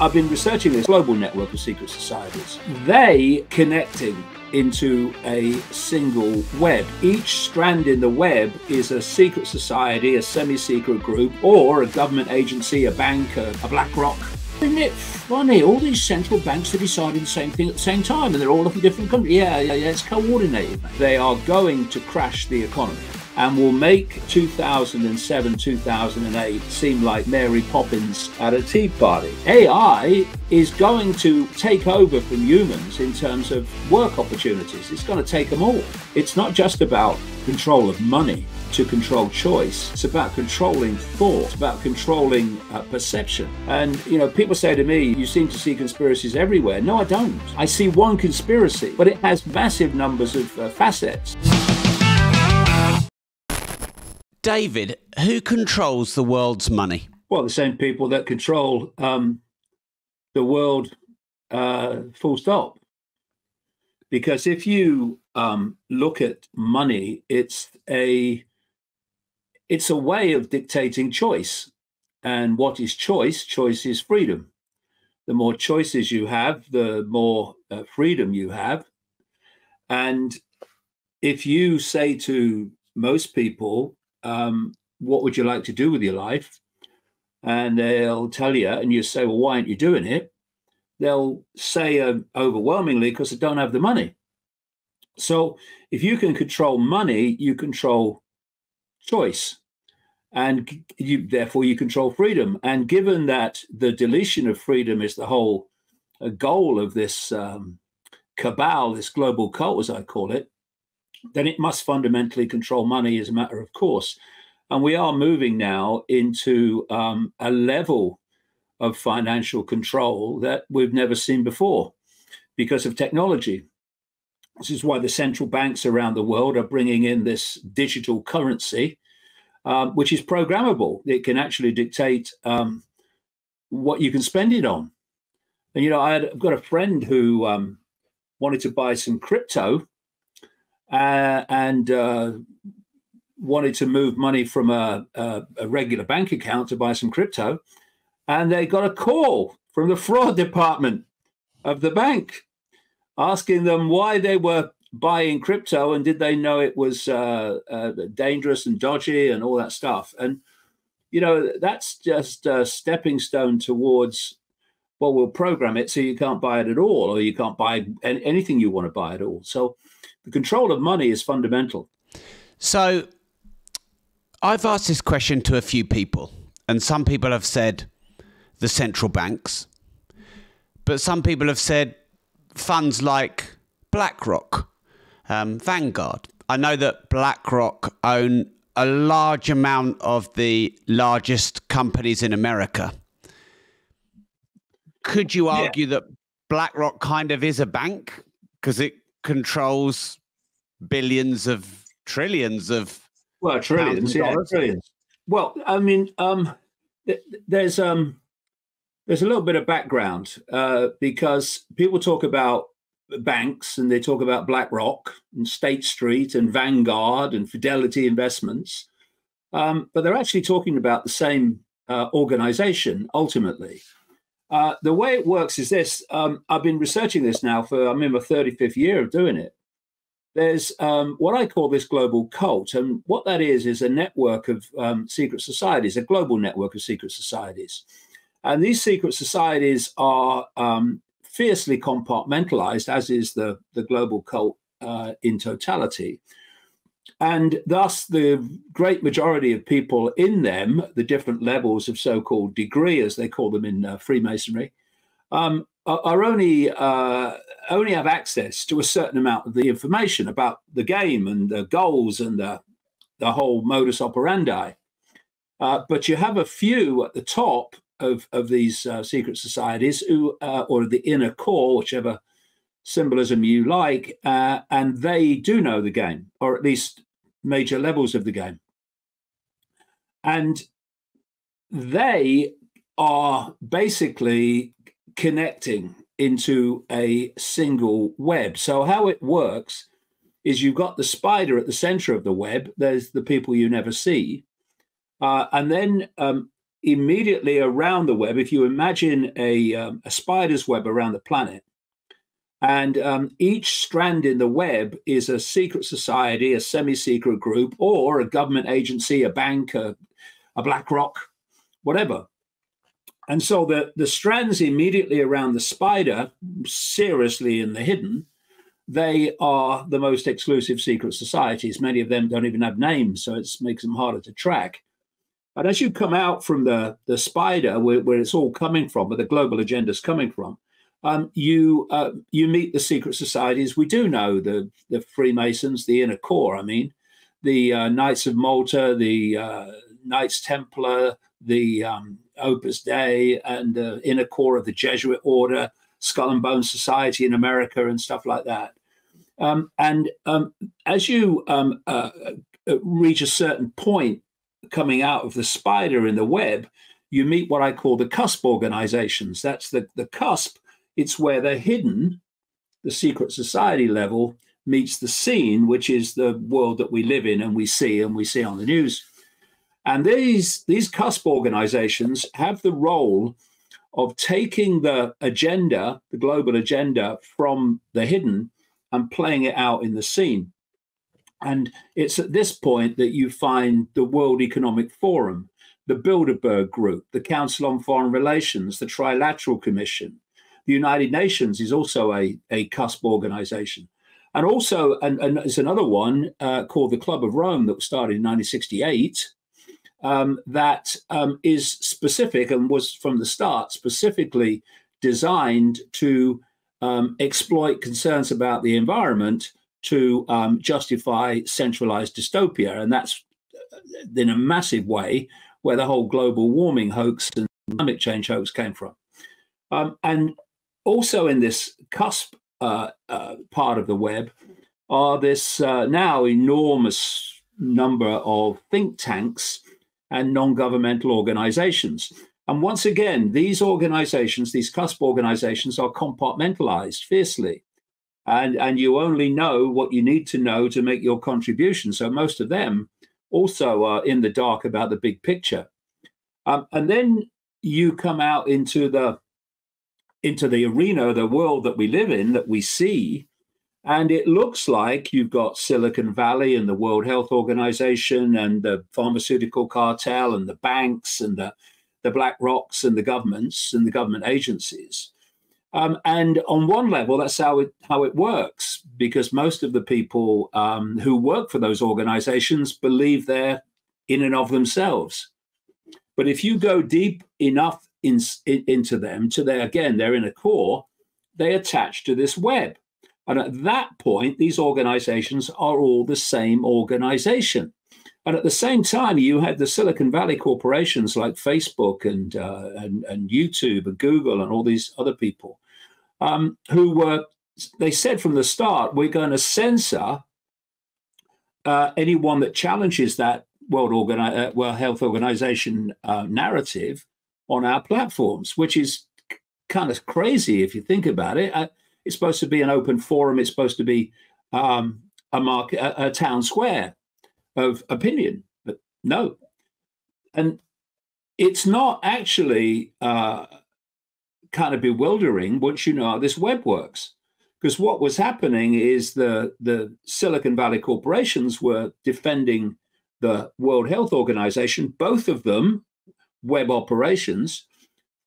I've been researching this global network of secret societies. They connecting into a single web. Each strand in the web is a secret society, a semi-secret group, or a government agency, a bank, a BlackRock. Isn't it funny? All these central banks are deciding the same thing at the same time, and they're all looking different countries. Yeah, it's coordinated. They are going to crash the economy and will make 2007, 2008 seem like Mary Poppins at a tea party. AI is going to take over from humans in terms of work opportunities. It's going to take them all. It's not just about control of money to control choice. It's about controlling thought. It's about controlling perception. And, you know, people say to me, you seem to see conspiracies everywhere. No, I don't. I see one conspiracy, but it has massive numbers of facets. David, who controls the world's money? Well, the same people that control the world, full stop. Because if you look at money, it's a way of dictating choice. And what is choice? Choice is freedom. The more choices you have, the more freedom you have. And if you say to most people, what would you like to do with your life? And they'll tell you, and you say, well, why aren't you doing it? They'll say overwhelmingly, because they don't have the money. So if you can control money, you control choice, and therefore you control freedom. And given that the deletion of freedom is the whole goal of this cabal, this global cult, as I call it, then it must fundamentally control money as a matter of course. And we are moving now into a level of financial control that we've never seen before because of technology. This is why the central banks around the world are bringing in this digital currency, which is programmable. It can actually dictate what you can spend it on. And, you know, I've got a friend who wanted to buy some crypto and wanted to move money from a regular bank account to buy some crypto. And they got a call from the fraud department of the bank asking them why they were buying crypto and did they know it was dangerous and dodgy and all that stuff. And, you know, that's just a stepping stone towards, well, we'll program it so you can't buy it at all, or you can't buy anything you want to buy at all. So the control of money is fundamental. So I've asked this question to a few people, and some people have said the central banks, but some people have said funds like BlackRock, Vanguard. I know that BlackRock own a large amount of the largest companies in America. Could you argue that BlackRock kind of is a bank because it controls billions of trillions of trillions, trillions. Well, I mean, there's a little bit of background because people talk about banks and they talk about BlackRock and State Street and Vanguard and Fidelity Investments, but they're actually talking about the same organization ultimately. The way it works is this. I've been researching this now I'm in my 35th year of doing it. There's what I call this global cult. And what that is a network of secret societies, a global network of secret societies. And these secret societies are fiercely compartmentalized, as is the global cult in totality. And thus, the great majority of people in them, the different levels of so-called degree, as they call them in Freemasonry, are only have access to a certain amount of the information about the game and the goals and the whole modus operandi. But you have a few at the top of these secret societies who, or the inner core, whichever symbolism you like, and they do know the game, or at least major levels of the game. And they are basically connecting into a single web. So how it works is you've got the spider at the center of the web. There's the people you never see. And then immediately around the web, if you imagine a spider's web around the planet, and each strand in the web is a secret society, a semi-secret group, or a government agency, a bank, a BlackRock, whatever. And so the strands immediately around the spider, seriously in the hidden, they are the most exclusive secret societies. Many of them don't even have names, so it makes them harder to track. And as you come out from the spider, where it's all coming from, where the global agenda is coming from, you meet the secret societies. We do know the Freemasons, the inner core. I mean, the Knights of Malta, the Knights Templar, the Opus Dei, and the inner core of the Jesuit order, Skull and Bone Society in America, and stuff like that. As you reach a certain point coming out of the spider in the web, you meet what I call the cusp organizations. That's the cusp. It's where the hidden, the secret society level, meets the seen, which is the world that we live in and we see on the news. And these cusp organizations have the role of taking the agenda, the global agenda, from the hidden and playing it out in the seen. And it's at this point that you find the World Economic Forum, the Bilderberg Group, the Council on Foreign Relations, the Trilateral Commission. The United Nations is also a cusp organization. And also, and there's another one called the Club of Rome that was started in 1968 that is specific and was from the start specifically designed to exploit concerns about the environment to justify centralized dystopia. And that's in a massive way where the whole global warming hoax and climate change hoax came from. And also in this cusp part of the web are this now enormous number of think tanks and non-governmental organizations. And once again, these organizations, these cusp organizations, are compartmentalized fiercely. And you only know what you need to know to make your contribution. So most of them also are in the dark about the big picture. And then you come out into the arena, the world that we live in, that we see, and it looks like you've got Silicon Valley and the World Health Organization and the pharmaceutical cartel and the banks and the BlackRocks and the governments and the government agencies. And on one level, that's how it works, because most of the people who work for those organizations believe they're in and of themselves. But if you go deep enough into them, they're in a core, they attach to this web. And at that point, these organizations are all the same organization. And at the same time, you had the Silicon Valley corporations like Facebook and YouTube and Google and all these other people they said from the start, we're going to censor anyone that challenges that World Health Organization narrative on our platforms, which is kind of crazy if you think about it. It's supposed to be an open forum. It's supposed to be a town square of opinion, but no. And it's not actually kind of bewildering once you know how this web works. Because what was happening is the Silicon Valley corporations were defending the World Health Organization, both of them web operations,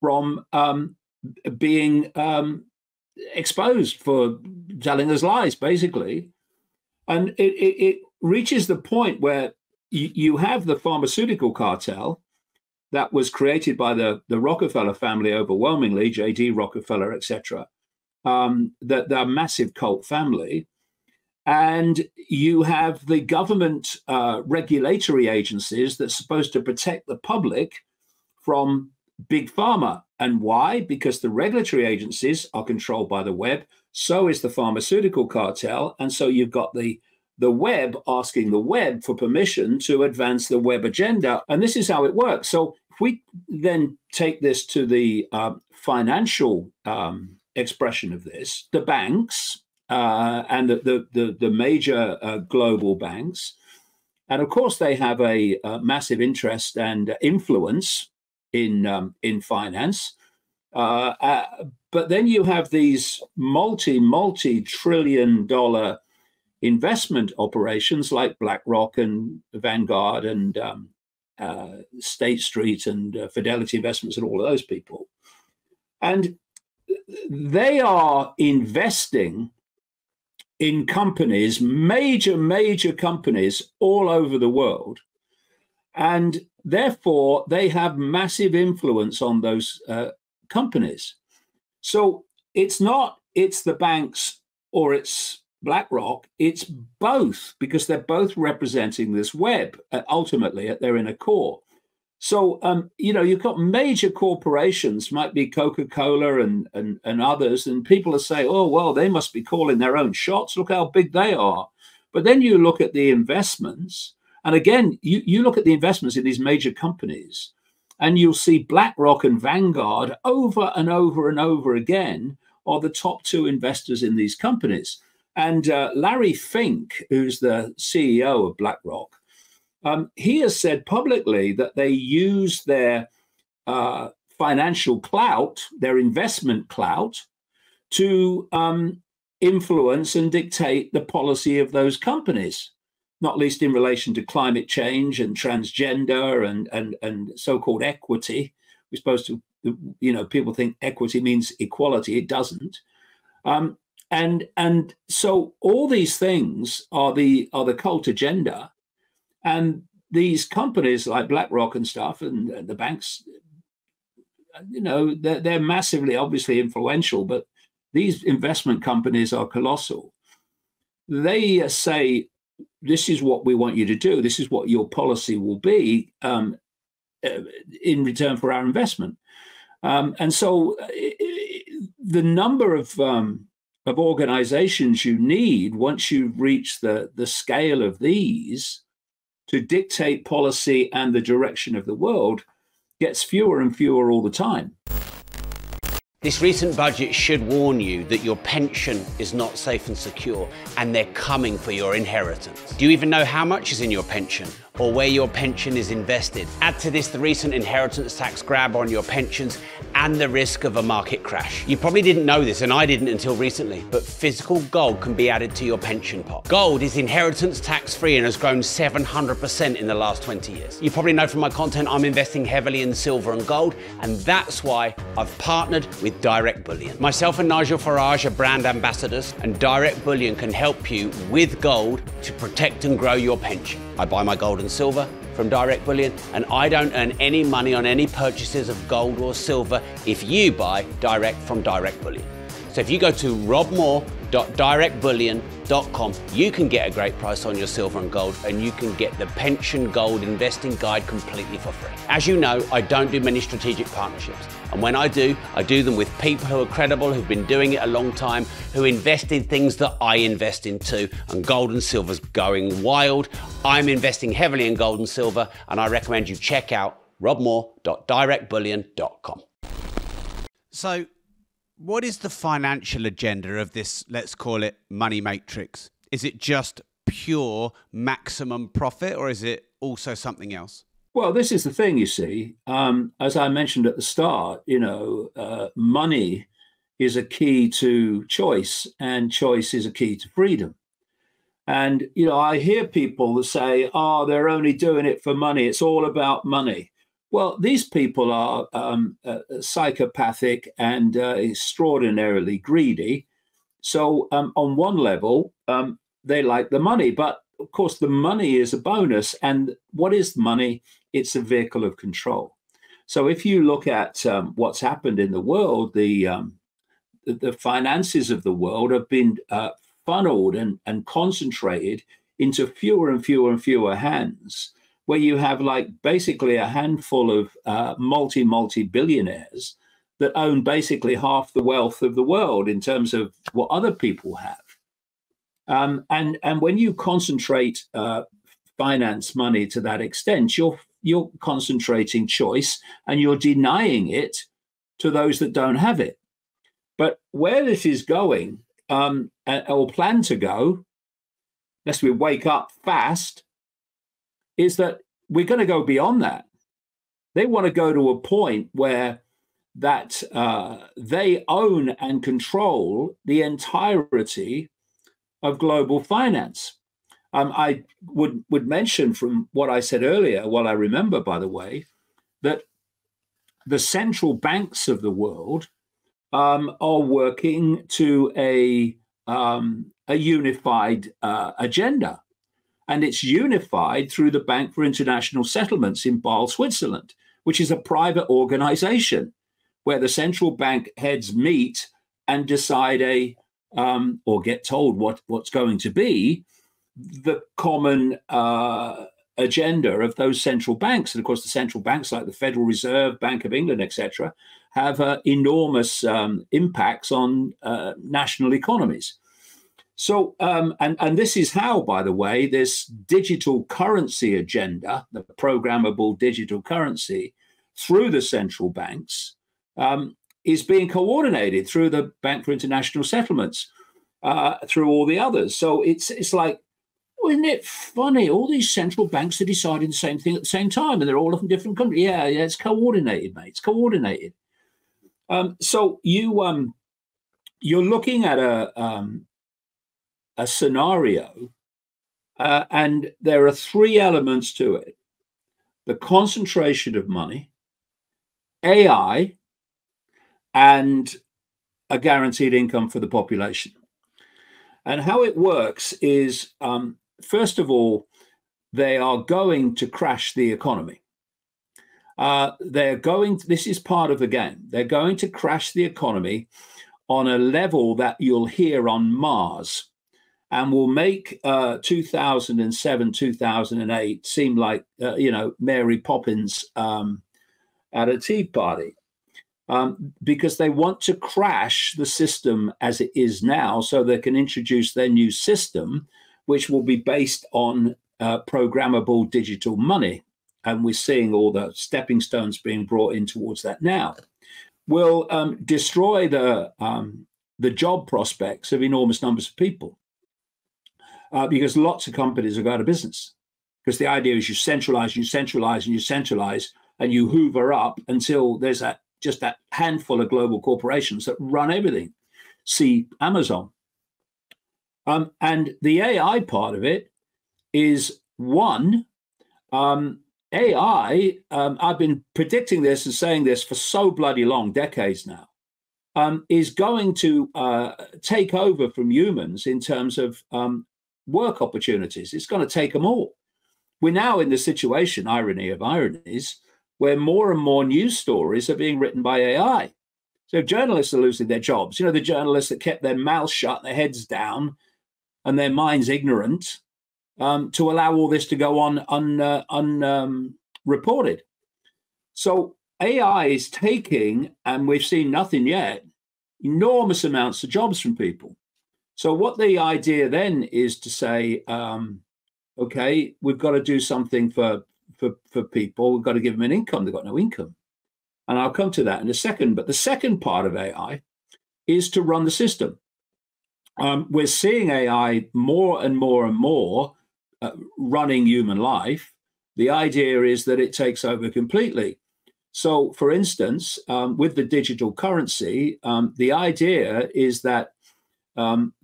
from being exposed for telling us lies, basically. And it reaches the point where you have the pharmaceutical cartel that was created by the Rockefeller family overwhelmingly, J.D. Rockefeller, etc., the massive cult family. And you have the government regulatory agencies that's supposed to protect the public from big pharma. And why? Because the regulatory agencies are controlled by the web. So is the pharmaceutical cartel. And so you've got the web asking the web for permission to advance the web agenda. And this is how it works. So if we then take this to the financial expression of this, the banks and the major global banks, and of course they have a massive interest and influence in finance. But then you have these multi-trillion-dollar investment operations like BlackRock and Vanguard and State Street and Fidelity Investments and all of those people. And they are investing in companies, major companies all over the world. And therefore, they have massive influence on those companies. So it's the banks or it's BlackRock, it's both, because they're both representing this web. Ultimately, they're in a core. So, you've got major corporations, might be Coca-Cola and others, and people are saying, oh, well, they must be calling their own shots. Look how big they are. But then you look at the investments, and again, you look at the investments in these major companies, and you'll see BlackRock and Vanguard over and over and over again are the top two investors in these companies. And Larry Fink, who's the CEO of BlackRock, he has said publicly that they use their financial clout, their investment clout, to influence and dictate the policy of those companies, not least in relation to climate change and transgender and so-called equity. We're supposed to, people think equity means equality. It doesn't. And so all these things are the cult agenda. And these companies like BlackRock and stuff and the banks, they're massively, obviously influential, but these investment companies are colossal. They say, this is what we want you to do. This is what your policy will be in return for our investment. And so the number of organizations you need once you've reached the scale of these to dictate policy and the direction of the world gets fewer and fewer all the time. This recent budget should warn you that your pension is not safe and secure, and they're coming for your inheritance. Do you even know how much is in your pension or where your pension is invested? Add to this the recent inheritance tax grab on your pensions and the risk of a market crash. You probably didn't know this, and I didn't until recently, but physical gold can be added to your pension pot. Gold is inheritance tax free and has grown 700% in the last 20 years. You probably know from my content I'm investing heavily in silver and gold, and that's why I've partnered with Direct Bullion. Myself and Nigel Farage are brand ambassadors, and Direct Bullion can help you with gold to protect and grow your pension. I buy my gold and silver from Direct Bullion, and I don't earn any money on any purchases of gold or silver if you buy direct from Direct Bullion. So if you go to robmore.directbullion.com, you can get a great price on your silver and gold, and you can get the pension gold investing guide completely for free. As you know, I don't do many strategic partnerships. And when I do them with people who are credible, who've been doing it a long time, who invest in things that I invest in too. And gold and silver's going wild. I'm investing heavily in gold and silver, and I recommend you check out robmore.directbullion.com. So, what is the financial agenda of this, let's call it, money matrix? Is it just pure maximum profit, or is it also something else? Well, this is the thing, you see. As I mentioned at the start, money is a key to choice, and choice is a key to freedom. And, I hear people that say, oh, they're only doing it for money. It's all about money. Well, these people are psychopathic and extraordinarily greedy. So on one level, they like the money. But of course, the money is a bonus. And what is money? It's a vehicle of control. So if you look at what's happened in the world, the finances of the world have been funneled and concentrated into fewer and fewer hands, where you have basically a handful of multi-billionaires that own basically half the wealth of the world in terms of what other people have. And when you concentrate finance money to that extent, you're concentrating choice and you're denying it to those that don't have it. But where this is going, or plan to go, unless we wake up fast, is that we're going to go beyond that. They want to go to a point where that they own and control the entirety of global finance. I would mention from what I said earlier, what I remember, by the way, that the central banks of the world are working to a unified agenda. And it's unified through the Bank for International Settlements in Basel, Switzerland, which is a private organization where the central bank heads meet and decide or get told what's going to be the common agenda of those central banks. And of course, the central banks like the Federal Reserve, Bank of England, etc., have enormous impacts on national economies. So, and this is how, by the way, this digital currency agenda, the programmable digital currency, through the central banks, is being coordinated through the Bank for International Settlements, through all the others. So it's like, isn't it funny? All these central banks are deciding the same thing at the same time, and they're all from different countries. Yeah, it's coordinated, mate. It's coordinated. So you're looking at a scenario, and there are three elements to it: the concentration of money, AI, and a guaranteed income for the population. And how it works is, first of all, they are going to crash the economy. This is part of the game. They're going to crash the economy on a level that you'll hear on Mars, and will make 2007, 2008 seem like, Mary Poppins at a tea party. Because they want to crash the system as it is now so they can introduce their new system, which will be based on programmable digital money. And we're seeing all the stepping stones being brought in towards that now. Will destroy the job prospects of enormous numbers of people, because lots of companies are out of business. Because the idea is you centralize, you centralize, and you centralize, and you hoover up until there's just that handful of global corporations that run everything. See Amazon. And the AI part of it is one, AI, I've been predicting this and saying this for so bloody long, decades now, is going to take over from humans in terms of work opportunities. It's going to take them all. We're now in the situation, irony of ironies, where more and more news stories are being written by AI. So journalists are losing their jobs. The journalists that kept their mouths shut, their heads down, and their minds ignorant, to allow all this to go on unreported. So AI is taking, and we've seen nothing yet, enormous amounts of jobs from people. So what the idea then is to say, okay, we've got to do something for people. We've got to give them an income. They've got no income. And I'll come to that in a second. But the second part of AI is to run the system. We're seeing AI more and more and more running human life. The idea is that it takes over completely. So, for instance, with the digital currency, the idea is that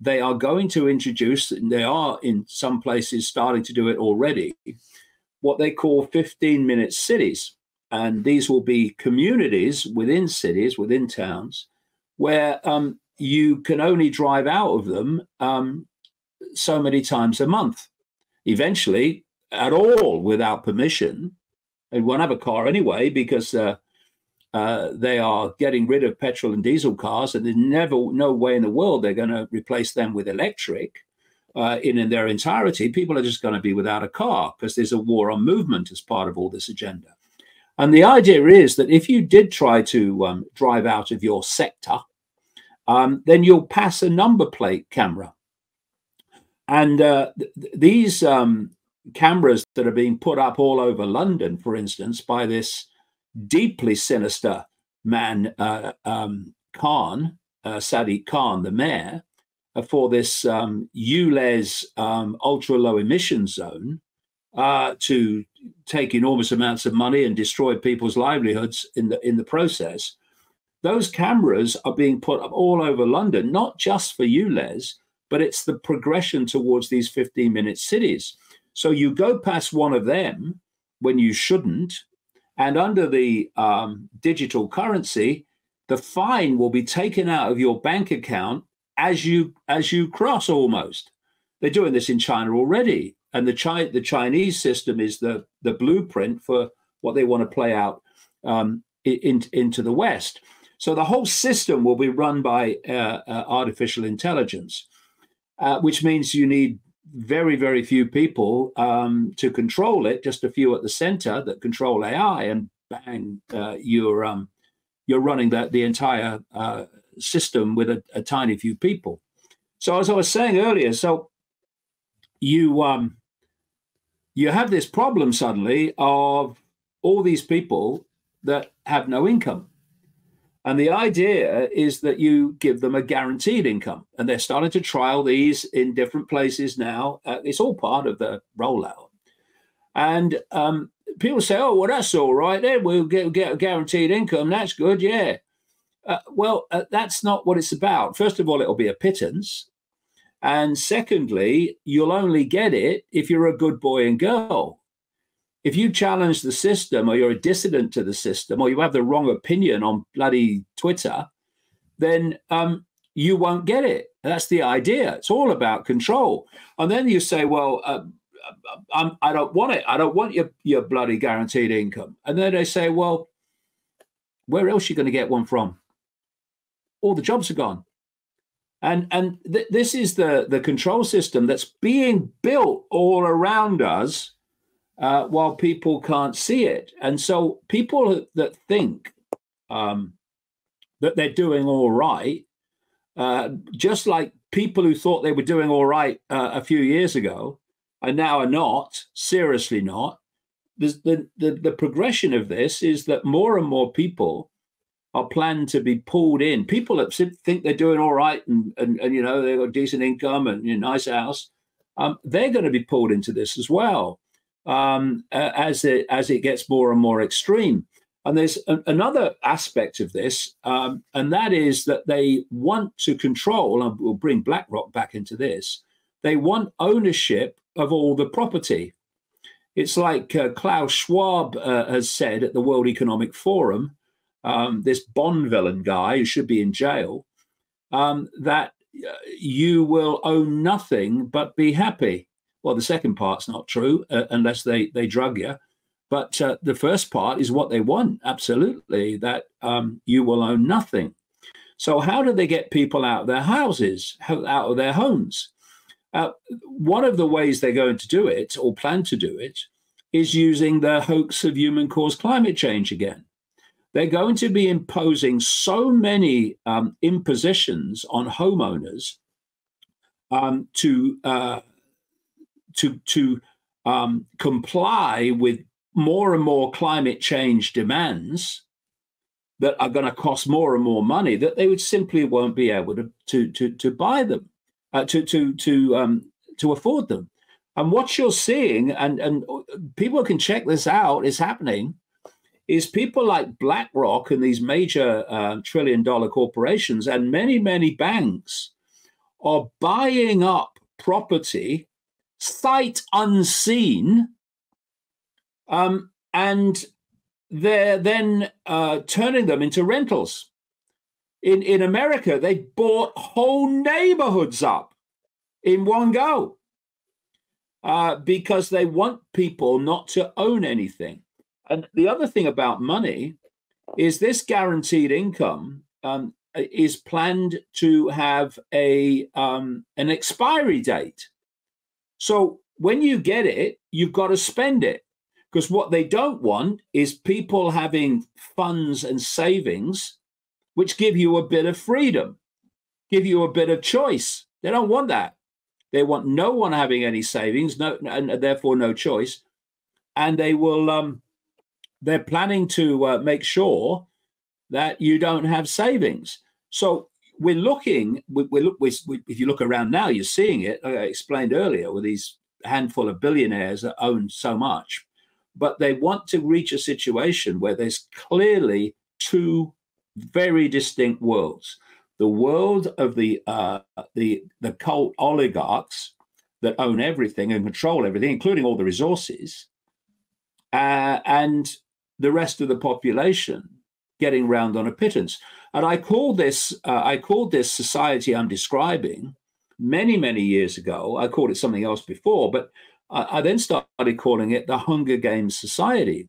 they are going to introduce, and they are in some places starting to do it already, what they call 15-minute cities. And these will be communities within cities, within towns, where you can only drive out of them so many times a month. Eventually, at all without permission. They won't have a car anyway, because they are getting rid of petrol and diesel cars, and there's no way in the world they're going to replace them with electric. In their entirety, people are just going to be without a car because there's a war on movement as part of all this agenda. And the idea is that if you did try to drive out of your sector, then you'll pass a number plate camera. And these cameras that are being put up all over London, for instance, by this deeply sinister man, Khan, Sadiq Khan, the mayor, for this ULEZ ultra low emission zone, to take enormous amounts of money and destroy people's livelihoods in the process. Those cameras are being put up all over London, not just for you, Les, but it's the progression towards these 15-minute cities. So you go past one of them when you shouldn't, and under the digital currency, the fine will be taken out of your bank account as you cross almost. They're doing this in China already. And the Chinese system is the blueprint for what they want to play out into the West. So the whole system will be run by artificial intelligence, which means you need very, very few people to control it, just a few at the center that control AI, and bang, you're running the entire system with a tiny few people. So as I was saying earlier, so you have this problem suddenly of all these people that have no income. And the idea is that you give them a guaranteed income. And they're starting to trial these in different places now. It's all part of the rollout. And people say, oh, well, that's all right. Then we'll get a guaranteed income. That's good. Yeah. Well, that's not what it's about. First of all, it'll be a pittance. And secondly, you'll only get it if you're a good boy and girl. If you challenge the system, or you're a dissident to the system, or you have the wrong opinion on bloody Twitter, then you won't get it. That's the idea. It's all about control. And then you say, well, I don't want it. I don't want your bloody guaranteed income. And then they say, well, where else are you going to get one from? All the jobs are gone. And this is the control system that's being built all around us while people can't see it. And so people that think that they're doing all right, just like people who thought they were doing all right a few years ago, and now are not, seriously not, the progression of this is that more and more people are planned to be pulled in. People that think they're doing all right and you know, they've got decent income and a nice house, they're going to be pulled into this as well as it gets more and more extreme. And there's another aspect of this, and that is that they want to control, and we'll bring BlackRock back into this, they want ownership of all the property. It's like Klaus Schwab has said at the World Economic Forum, this Bond villain guy who should be in jail, that you will own nothing but be happy. Well, the second part's not true unless they drug you. But the first part is what they want, absolutely, that you will own nothing. So how do they get people out of their houses, out of their homes? One of the ways they're going to do it, or plan to do it, is using the hoax of human-caused climate change again. They're going to be imposing so many impositions on homeowners to comply with more and more climate change demands that are going to cost more and more money, that they would simply won't be able to buy them, to afford them. And what you're seeing, and people can check this out, is happening, is people like BlackRock and these major trillion-dollar corporations and many, many banks are buying up property sight unseen, and they're then turning them into rentals. In America, they bought whole neighborhoods up in one go because they want people not to own anything. And the other thing about money is this guaranteed income is planned to have an expiry date. So when you get it, you've got to spend it, because what they don't want is people having funds and savings which give you a bit of freedom, give you a bit of choice. They don't want that. They want no one having any savings, and therefore no choice. And they will. They're planning to make sure that you don't have savings. So we're looking. If you look around now, you're seeing it. I explained earlier with these handful of billionaires that own so much, but they want to reach a situation where there's clearly two very distinct worlds: the world of the cult oligarchs that own everything and control everything, including all the resources, and the rest of the population getting round on a pittance. And I called this society I'm describing many years ago. I called it something else before, but I then started calling it the Hunger Games Society,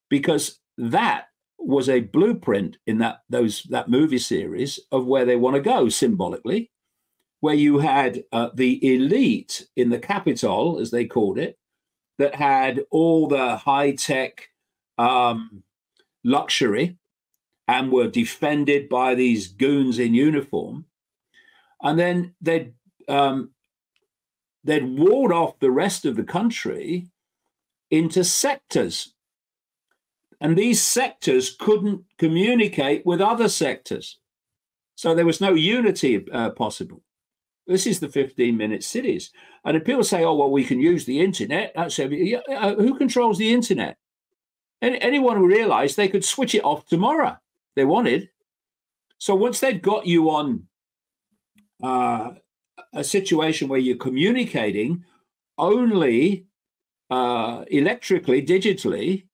because that was a blueprint in that movie series of where they want to go symbolically, where you had the elite in the Capitol, as they called it, that had all the high-tech luxury and were defended by these goons in uniform. And then they'd walled off the rest of the country into sectors. And these sectors couldn't communicate with other sectors. So there was no unity possible. This is the 15-minute cities. And if people say, oh, well, we can use the internet, that's who controls the internet? Anyone who realized they could switch it off tomorrow if they wanted. So once they'd got you on a situation where you're communicating only electrically, digitally,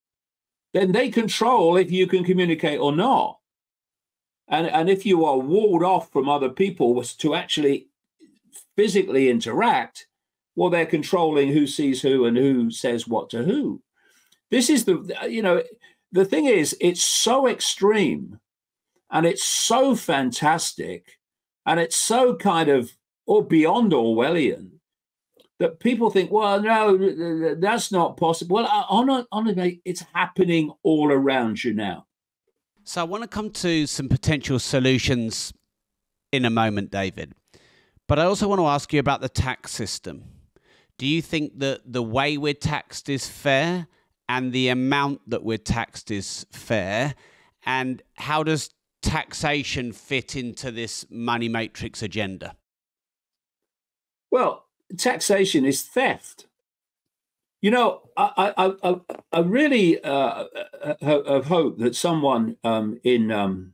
then they control if you can communicate or not. And if you are walled off from other people to actually physically interact, well, they're controlling who sees who and who says what to who. This is the thing is, it's so extreme and it's so fantastic and it's so kind of or beyond Orwellian that people think, well, no, that's not possible. Well, honestly, it's happening all around you now. So I want to come to some potential solutions in a moment, David. But I also want to ask you about the tax system. Do you think that the way we're taxed is fair and the amount that we're taxed is fair? And how does taxation fit into this money matrix agenda? Well, taxation is theft. You know, I really have hope that someone in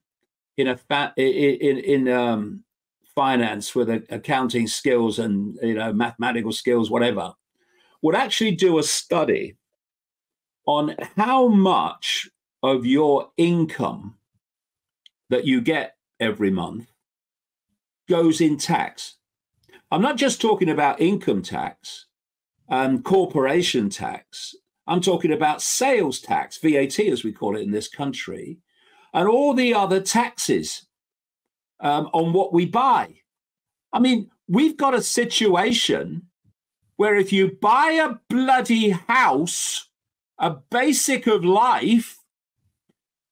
finance with accounting skills and mathematical skills, whatever, would actually do a study on how much of your income that you get every month goes in tax. I'm not just talking about income tax and corporation tax. I'm talking about sales tax, VAT, as we call it in this country, and all the other taxes on what we buy. I mean, we've got a situation where if you buy a bloody house, a basic of life,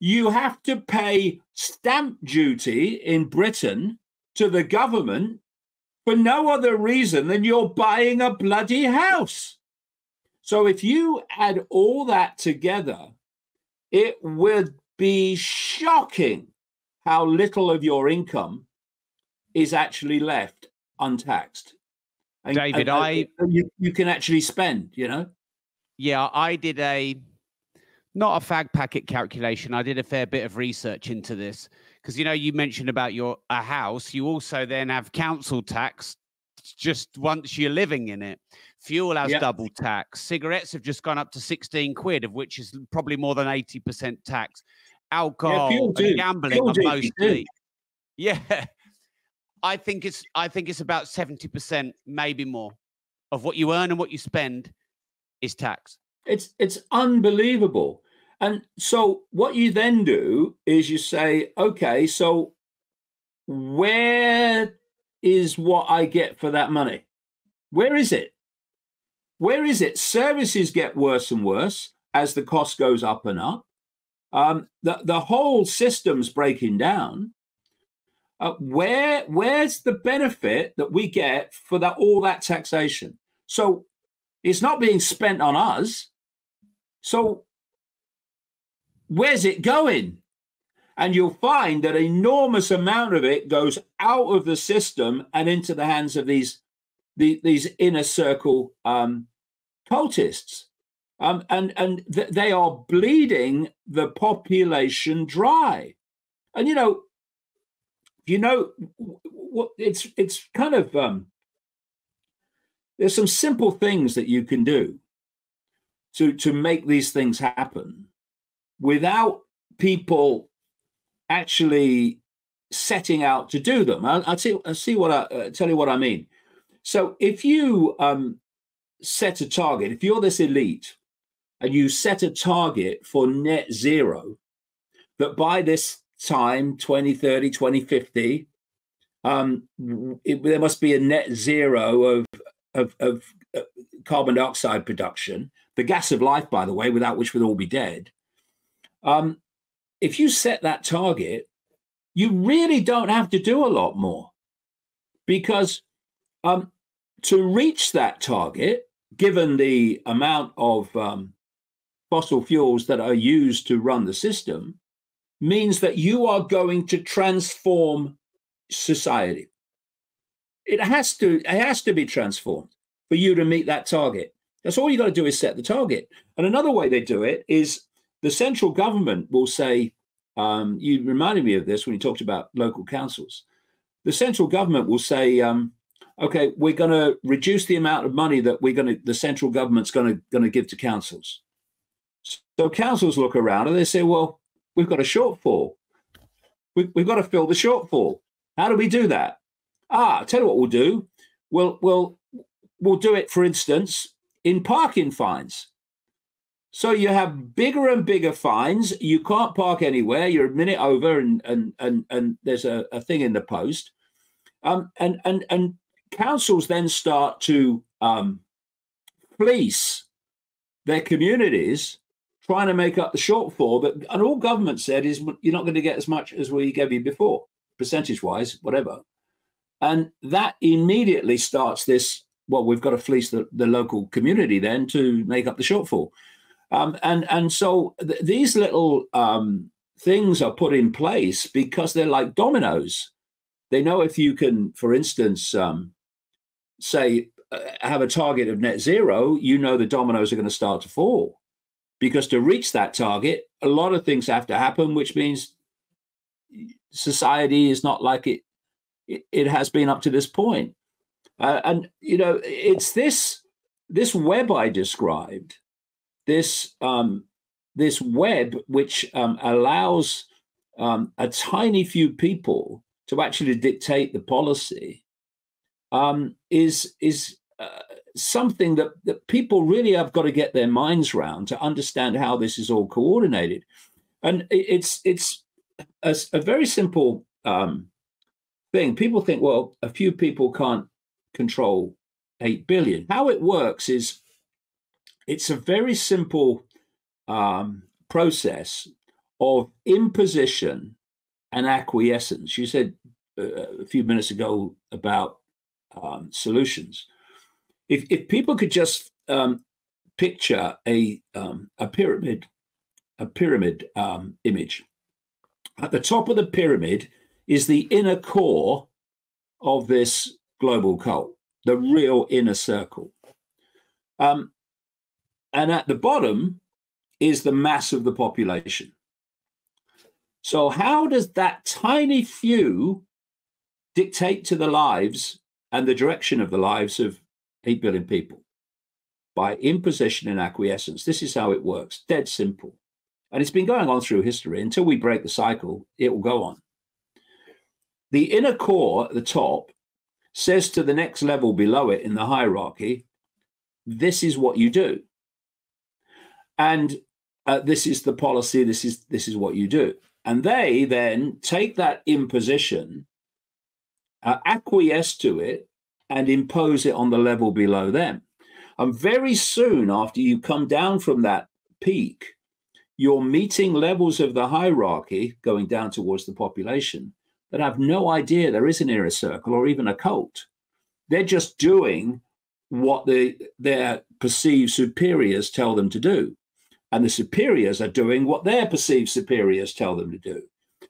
you have to pay stamp duty in Britain to the government for no other reason than you're buying a bloody house. So if you add all that together, it would be shocking how little of your income is actually left untaxed. David, you can actually spend, Yeah, I did not a fag packet calculation. I did a fair bit of research into this because, you mentioned about a house. You also then have council tax just once you're living in it. Fuel has double tax. Cigarettes have just gone up to 16 quid, of which is probably more than 80% tax. Alcohol and gambling are mostly. Yeah. I think it's about 70%, maybe more, of what you earn and what you spend is tax. It's unbelievable. And so what you then do is you say, okay, so where is what I get for that money? Where is it? Where is it? Services get worse and worse as the cost goes up and up. The whole system's breaking down. Where's the benefit that we get for all that taxation? So it's not being spent on us. So where's it going? And you'll find that an enormous amount of it goes out of the system and into the hands of these these inner circle cultists. They are bleeding the population dry. And what it's kind of there's some simple things that you can do to make these things happen without people actually setting out to do them. I'll tell you what I mean. So if you set a target, if you're this elite and you set a target for net zero, that by this time, 2030, 2050, there must be a net zero of carbon dioxide production, the gas of life, by the way, without which we'd all be dead. If you set that target, you really don't have to do a lot more, because to reach that target, given the amount of fossil fuels that are used to run the system, means that you are going to transform society. It has to be transformed for you to meet that target. That's all you got to do is set the target. And another way they do it is the central government will say, you reminded me of this when you talked about local councils. The central government will say, okay, we're going to reduce the amount of money that the central government's going to give to councils. So councils look around and they say, well, we've got a shortfall. We've got to fill the shortfall. How do we do that? I'll tell you what we'll do. We'll do it, for instance, in parking fines. So you have bigger and bigger fines. You can't park anywhere. You're a minute over, and there's a thing in the post. And councils then start to fleece their communities, trying to make up the shortfall. And all government said is, you're not going to get as much as we gave you before, percentage-wise, whatever. And that immediately starts this, well, we've got to fleece the local community then to make up the shortfall. So these little things are put in place because they're like dominoes. They know if you can, for instance, say, have a target of net zero, the dominoes are going to start to fall. Because to reach that target, a lot of things have to happen, which means society is not like it has been up to this point. It's this web I described, this web which allows a tiny few people to actually dictate the policy, is something that people really have got to get their minds around to understand how this is all coordinated. And it's a very simple thing. People think, well, a few people can't control 8 billion. How it works is it's a very simple process of imposition and acquiescence. You said a few minutes ago about solutions. If people could just picture a pyramid image, at the top of the pyramid is the inner core of this global cult, the real inner circle. And at the bottom is the mass of the population. So how does that tiny few dictate to the lives and the direction of the lives of 8 billion people? By imposition and acquiescence. This is how it works. Dead simple. And it's been going on through history. Until we break the cycle, it will go on. The inner core at the top says to the next level below it in the hierarchy, this is what you do. And this is the policy, this is what you do. And they then take that imposition, acquiesce to it, and impose it on the level below them. And very soon after you come down from that peak, you're meeting levels of the hierarchy going down towards the population that have no idea there is an inner circle or even a cult. They're just doing what their perceived superiors tell them to do. And the superiors are doing what their perceived superiors tell them to do.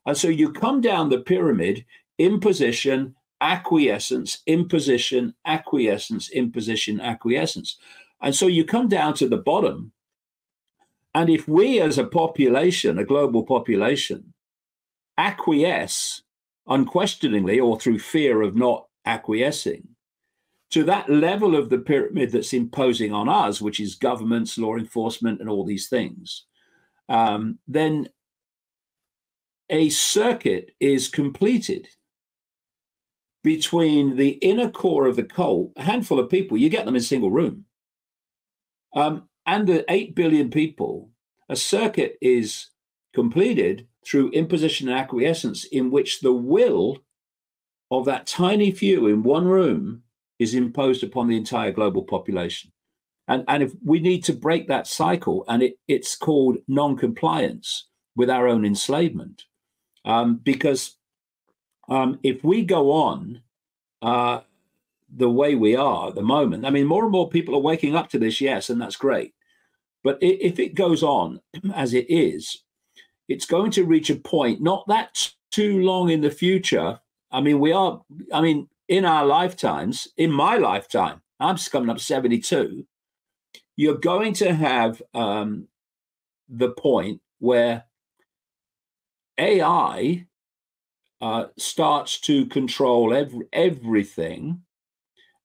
And so you come down the pyramid, imposition, acquiescence, imposition, acquiescence, imposition, acquiescence. And so you come down to the bottom. And if we as a population, a global population, acquiesce unquestioningly or through fear of not acquiescing to that level of the pyramid that's imposing on us, which is governments, law enforcement, and all these things, then a circuit is completed between the inner core of the cult, a handful of people, you get them in a single room, and the 8 billion people. A circuit is completed through imposition and acquiescence in which the will of that tiny few in one room is imposed upon the entire global population. And if we need to break that cycle, and it's called non-compliance with our own enslavement, because if we go on the way we are at the moment, I mean, more and more people are waking up to this, yes, and that's great. But if it goes on as it is, it's going to reach a point, not that too long in the future. I mean, in our lifetimes, in my lifetime, I'm just coming up 72, you're going to have the point where AI starts to control everything.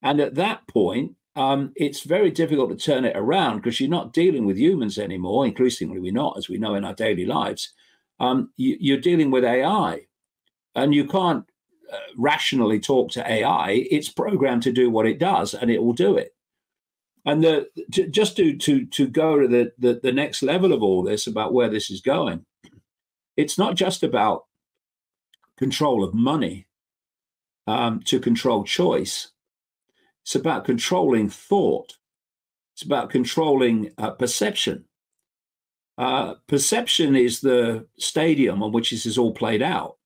And at that point, it's very difficult to turn it around because you're not dealing with humans anymore. Increasingly, we're not, as we know in our daily lives. You're dealing with AI, and you can't rationally talk to AI. It's programmed to do what it does, and it will do it. And just to go to the next level of all this, about where this is going, it's not just about control of money to control choice. It's about controlling thought. It's about controlling perception. Perception is the stadium on which this is all played out.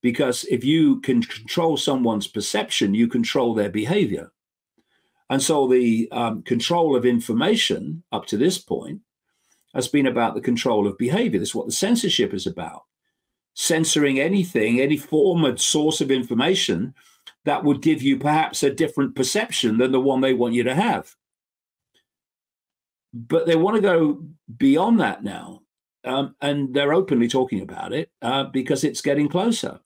Because if you can control someone's perception, you control their behavior. And so the control of information up to this point has been about the control of behavior. That's what the censorship is about. Censoring anything, any form of source of information that would give you perhaps a different perception than the one they want you to have. But they want to go beyond that now. And they're openly talking about it because it's getting closer.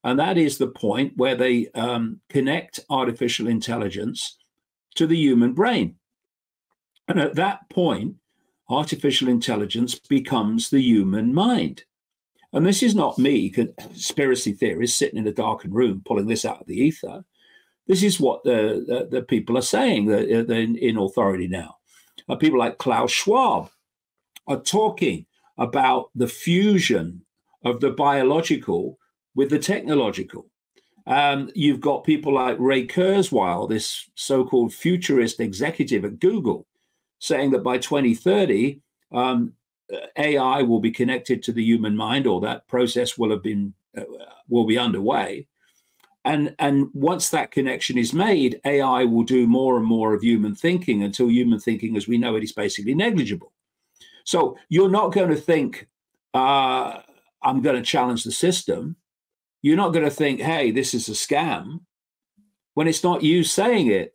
And that is the point where they connect artificial intelligence to the human brain. And at that point, artificial intelligence becomes the human mind. And this is not me, conspiracy theorists sitting in a darkened room pulling this out of the ether. This is what the people are saying in authority now. People like Klaus Schwab are talking about the fusion of the biological with the technological. You've got people like Ray Kurzweil, this so-called futurist executive at Google, saying that by 2030, AI will be connected to the human mind, or that process will be underway. And once that connection is made, AI will do more and more of human thinking until human thinking as we know it is basically negligible. So you're not going to think, I'm going to challenge the system. You're not going to think, hey, this is a scam. When it's not you saying it,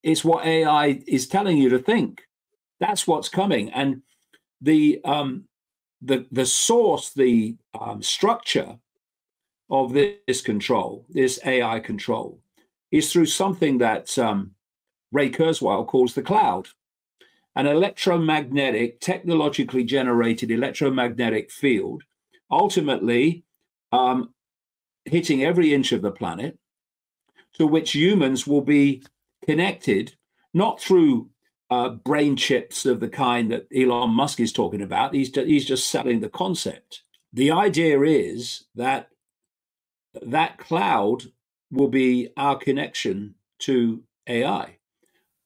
it's what AI is telling you to think. That's what's coming. And the source, the structure of this control, this AI control, is through something that Ray Kurzweil calls the cloud, an electromagnetic, technologically generated electromagnetic field, ultimately hitting every inch of the planet, to which humans will be connected, not through brain chips of the kind that Elon Musk is talking about. He's just selling the concept. The idea is that that cloud will be our connection to AI.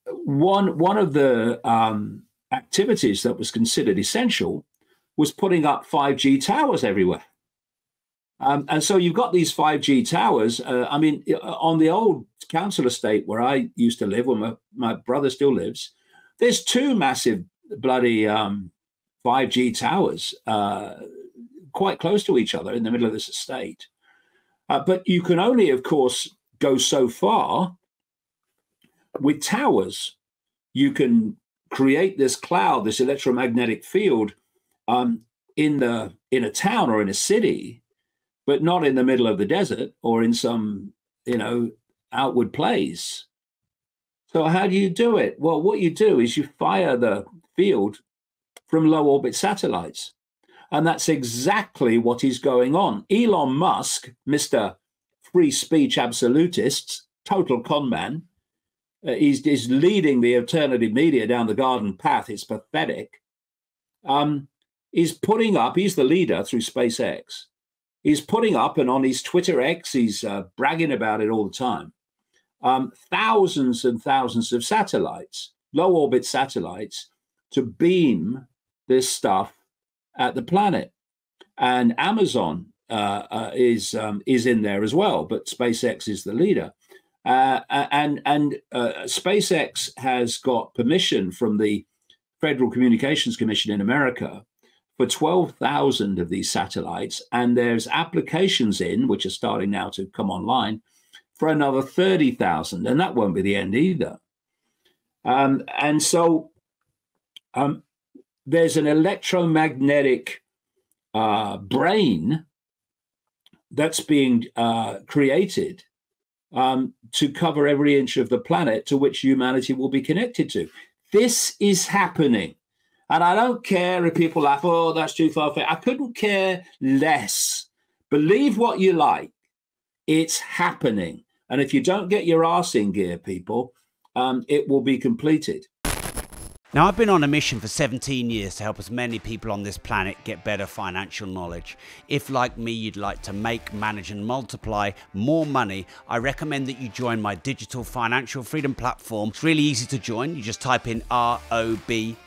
One of the activities that was considered essential was putting up 5G towers everywhere. And so you've got these 5G towers. I mean, on the old council estate where I used to live, where my brother still lives, there's two massive bloody 5G towers quite close to each other in the middle of this estate. But you can only, of course, go so far. With towers, you can create this cloud, this electromagnetic field in a town or in a city, but not in the middle of the desert or in some, outward place. So how do you do it? Well, what you do is you fire the field from low orbit satellites. And that's exactly what is going on. Elon Musk, Mr. Free Speech Absolutist, total con man, is leading the alternative media down the garden path. It's pathetic. He's putting up, he's the leader through SpaceX. He's putting up, and on his Twitter X, he's bragging about it all the time, thousands and thousands of satellites, low orbit satellites, to beam this stuff at the planet. And Amazon is in there as well, but SpaceX is the leader. And SpaceX has got permission from the Federal Communications Commission in America for 12,000 of these satellites, and there's applications in, which are starting now to come online, for another 30,000, and that won't be the end either. And so there's an electromagnetic brain that's being created to cover every inch of the planet to which humanity will be connected to. This is happening. And I don't care if people laugh, oh, that's too far. I couldn't care less. Believe what you like. It's happening. And if you don't get your arse in gear, people, it will be completed. Now, I've been on a mission for 17 years to help as many people on this planet get better financial knowledge. If, like me, you'd like to make, manage and multiply more money, I recommend that you join my digital financial freedom platform. It's really easy to join. You just type in rob.team.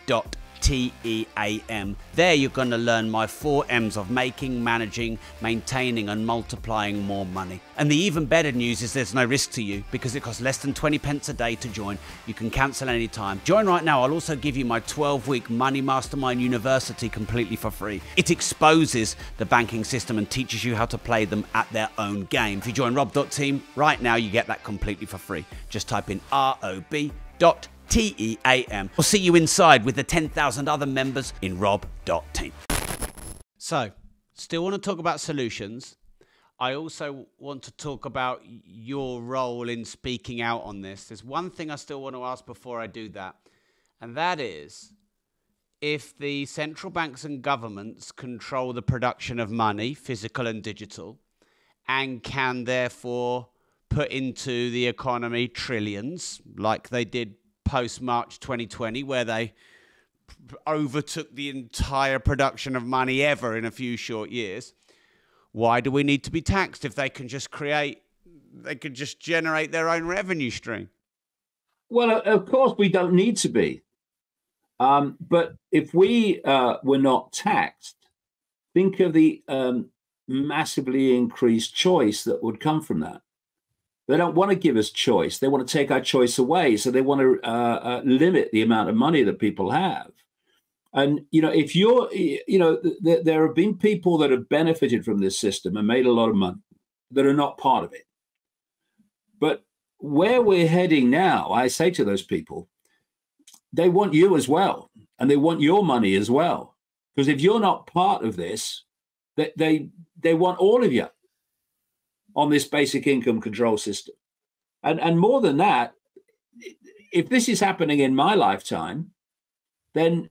There you're going to learn my 4 M's of making, managing, maintaining and multiplying more money. And the even better news is there's no risk to you because it costs less than 20 pence a day to join. You can cancel anytime. Join right now. I'll also give you my 12-week Money Mastermind University completely for free. It exposes the banking system and teaches you how to play them at their own game. If you join rob.team right now, you get that completely for free. Just type in rob.team. We'll see you inside with the 10,000 other members in rob.team. So, still want to talk about solutions. I also want to talk about your role in speaking out on this. There's one thing I still want to ask before I do that, and that is, if the central banks and governments control the production of money, physical and digital, and can therefore put into the economy trillions, like they did post-March 2020, where they overtook the entire production of money ever in a few short years, why do we need to be taxed if they can just generate their own revenue stream? Well, of course, we don't need to be. But if we were not taxed, think of the massively increased choice that would come from that. They don't want to give us choice. They want to take our choice away. So they want to limit the amount of money that people have. And, if you're, there have been people that have benefited from this system and made a lot of money that are not part of it. But where we're heading now, I say to those people, they want you as well. And they want your money as well. Because if you're not part of this, they want all of you on this basic income control system. And more than that, if this is happening in my lifetime, then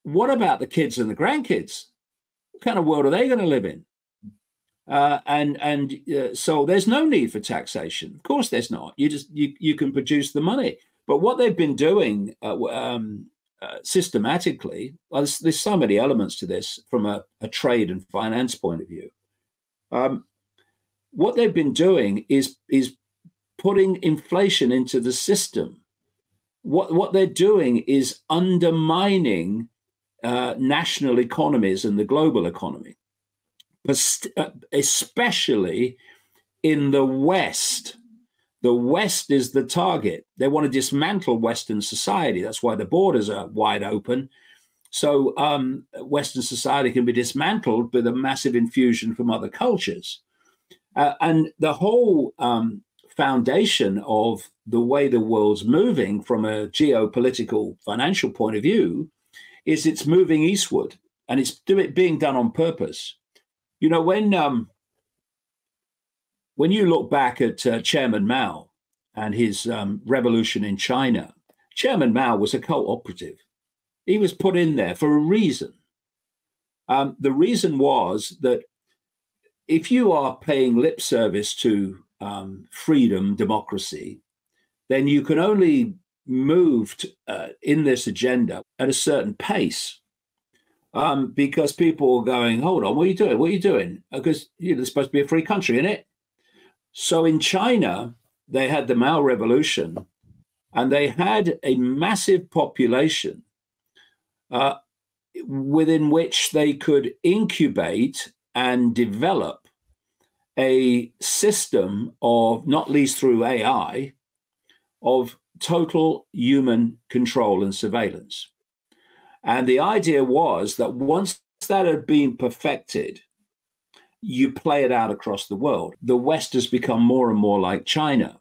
what about the kids and the grandkids? What kind of world are they going to live in? So there's no need for taxation. Of course there's not. You can produce the money. But what they've been doing systematically, there's so many elements to this from a trade and finance point of view. What they've been doing is putting inflation into the system. What they're doing is undermining national economies and the global economy, especially in the West. The West is the target. They want to dismantle Western society. That's why the borders are wide open. So Western society can be dismantled with a massive infusion from other cultures. And the whole foundation of the way the world's moving from a geopolitical financial point of view is it's moving eastward, and it's being done on purpose. You know, when you look back at Chairman Mao and his revolution in China, Chairman Mao was a cult operative. He was put in there for a reason. The reason was that if you are paying lip service to freedom, democracy, then you can only move in this agenda at a certain pace. Because people are going, hold on, what are you doing? What are you doing? Because there's supposed to be a free country, isn't it? So in China, they had the Mao Revolution, and they had a massive population within which they could incubate and develop a system of, not least through AI, of total human control and surveillance. And the idea was that once that had been perfected, you play it out across the world. The West has become more and more like China.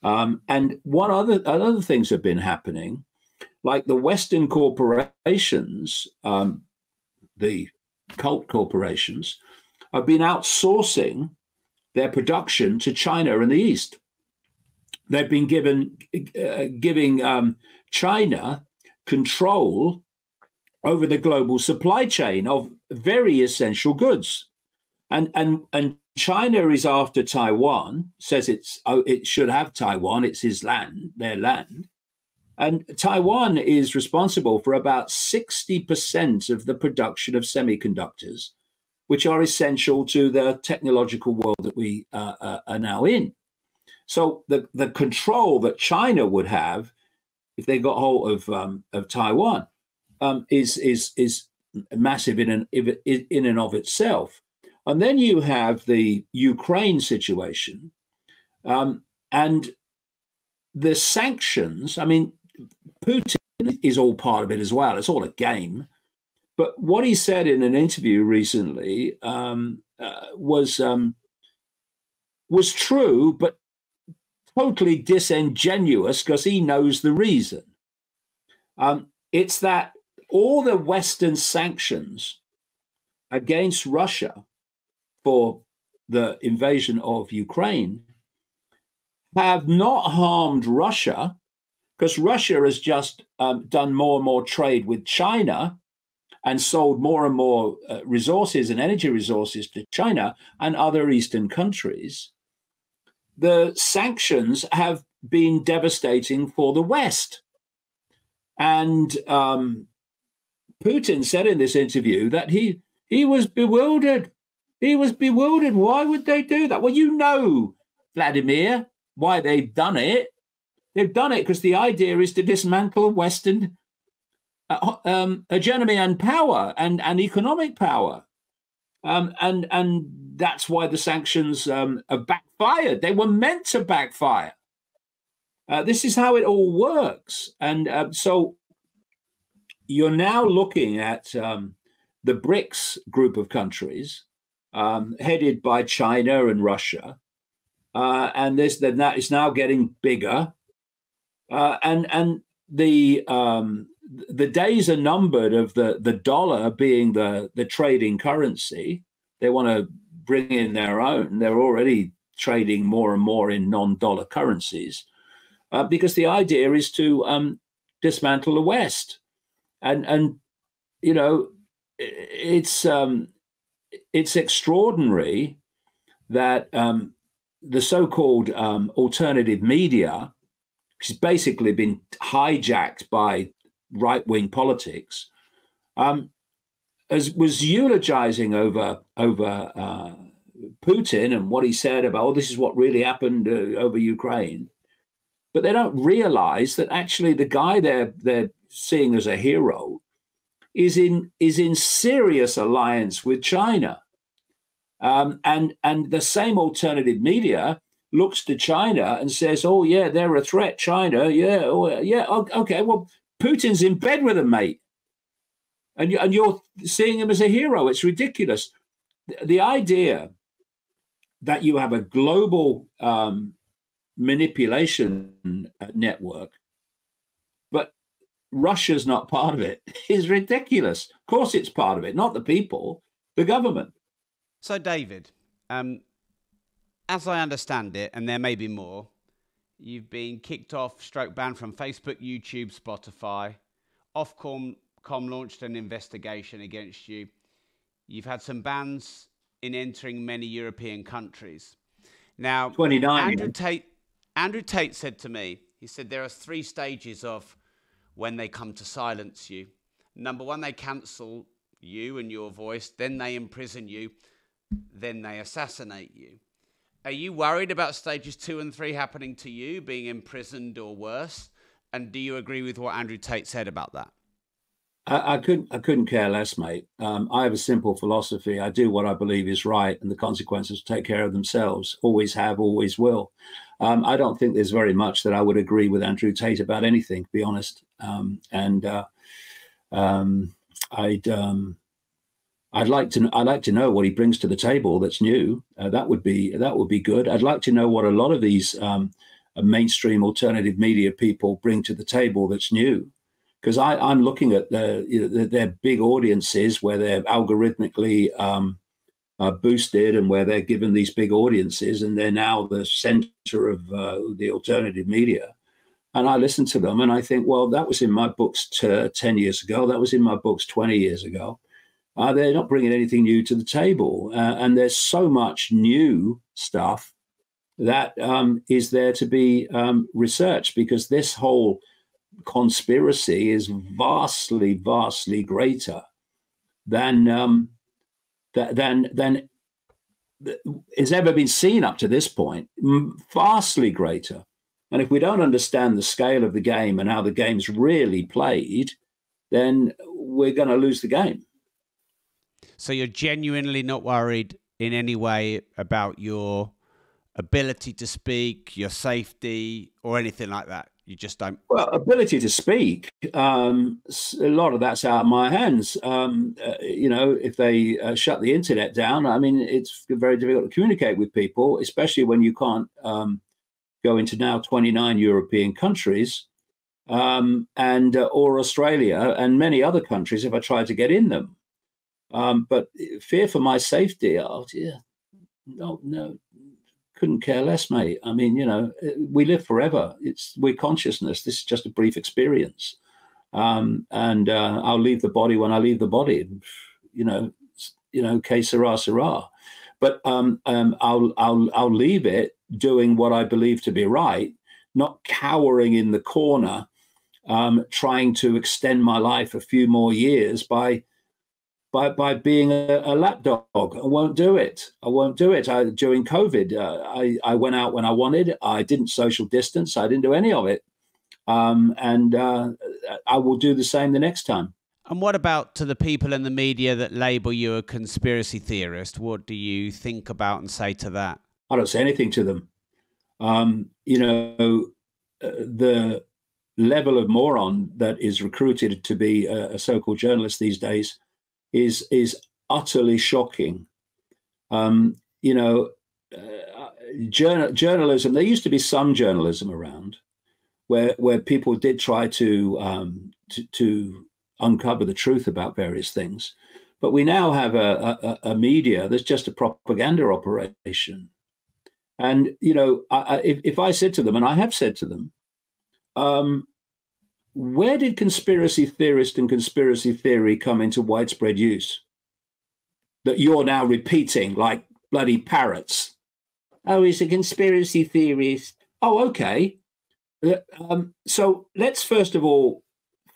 And what other things have been happening, like the Western corporations, the cult corporations, have been outsourcing their production to China in the East. They've been giving China control over the global supply chain of very essential goods. And China is after Taiwan, says it should have Taiwan, it's his land, their land. And Taiwan is responsible for about 60% of the production of semiconductors, which are essential to the technological world that we are now in. So the control that China would have if they got hold of Taiwan is massive in and of itself. And then you have the Ukraine situation, and the sanctions. I mean, Putin is all part of it as well. It's all a game. But what he said in an interview recently was true, but totally disingenuous, because he knows the reason. It's that all the Western sanctions against Russia for the invasion of Ukraine have not harmed Russia, because Russia has just done more and more trade with China and sold more and more resources and energy resources to China and other Eastern countries. The sanctions have been devastating for the West. And Putin said in this interview that he was bewildered. He was bewildered. Why would they do that? Well, you know, Vladimir, why they've done it. They've done it because the idea is to dismantle Western hegemony and power and economic power. And that's why the sanctions have backfired. They were meant to backfire. This is how it all works. And so you're now looking at the BRICS group of countries, headed by China and Russia. And that is now getting bigger. And the days are numbered of the dollar being the trading currency. They want to bring in their own. They're already trading more and more in non-dollar currencies, because the idea is to dismantle the West. And you know, it's extraordinary that the so-called alternative media, which has basically been hijacked by right-wing politics, was eulogizing over Putin and what he said about, oh, this is what really happened over Ukraine. But they don't realize that actually the guy they're seeing as a hero is in serious alliance with China. And the same alternative media looks to China and says, oh, yeah, they're a threat, China. Yeah, oh, yeah, okay, well, Putin's in bed with them, mate. And you're seeing him as a hero. It's ridiculous. The idea that you have a global manipulation network, but Russia's not part of it, is ridiculous. Of course it's part of it, not the people, the government. So, David, as I understand it, and there may be more, you've been kicked off, stroke banned from Facebook, YouTube, Spotify. Ofcom launched an investigation against you. You've had some bans in entering many European countries. Now, 29. Andrew Tate said to me, he said there are 3 stages of when they come to silence you. Number 1, they cancel you and your voice. Then they imprison you. Then they assassinate you. Are you worried about stages 2 and 3 happening to you, being imprisoned or worse? And do you agree with what Andrew Tate said about that? I couldn't care less, mate. I have a simple philosophy. I do what I believe is right, and the consequences take care of themselves. Always have, always will. I don't think there's very much that I would agree with Andrew Tate about anything, to be honest. I'd like to know what he brings to the table that's new. That would be good. I'd like to know what a lot of these mainstream alternative media people bring to the table that's new. Because I'm looking at their big audiences where they're algorithmically boosted and where they're given these big audiences, and they're now the center of the alternative media. And I listen to them and I think, well, that was in my books 10 years ago. That was in my books 20 years ago. They're not bringing anything new to the table. And there's so much new stuff that is there to be researched, because this whole conspiracy is vastly, vastly greater than has ever been seen up to this point. Vastly greater. And if we don't understand the scale of the game and how the game's really played, then we're going to lose the game. So you're genuinely not worried in any way about your ability to speak, your safety, or anything like that? You just don't. Well, ability to speak, a lot of that's out of my hands. If they shut the internet down, I mean, it's very difficult to communicate with people, especially when you can't go into now 29 European countries or Australia and many other countries if I tried to get in them. But fear for my safety, no. Couldn't care less, mate. I mean, we live forever. We're consciousness. This is just a brief experience, and I'll leave the body when I leave the body. Que sera, sera. But I'll leave it doing what I believe to be right, not cowering in the corner, trying to extend my life a few more years by being a lapdog. I won't do it. During COVID, I went out when I wanted. I didn't social distance. I didn't do any of it. And I will do the same the next time. And what about to the people in the media that label you a conspiracy theorist? What do you think about and say to that? I don't say anything to them. The level of moron that is recruited to be a so-called journalist these days is utterly shocking. Journalism, there used to be some journalism around where people did try to uncover the truth about various things. But we now have a media that's just a propaganda operation. And, if I said to them, and I have said to them, where did conspiracy theorist and conspiracy theory come into widespread use that you're now repeating like bloody parrots? Oh, he's a conspiracy theorist. Oh, okay. So let's first of all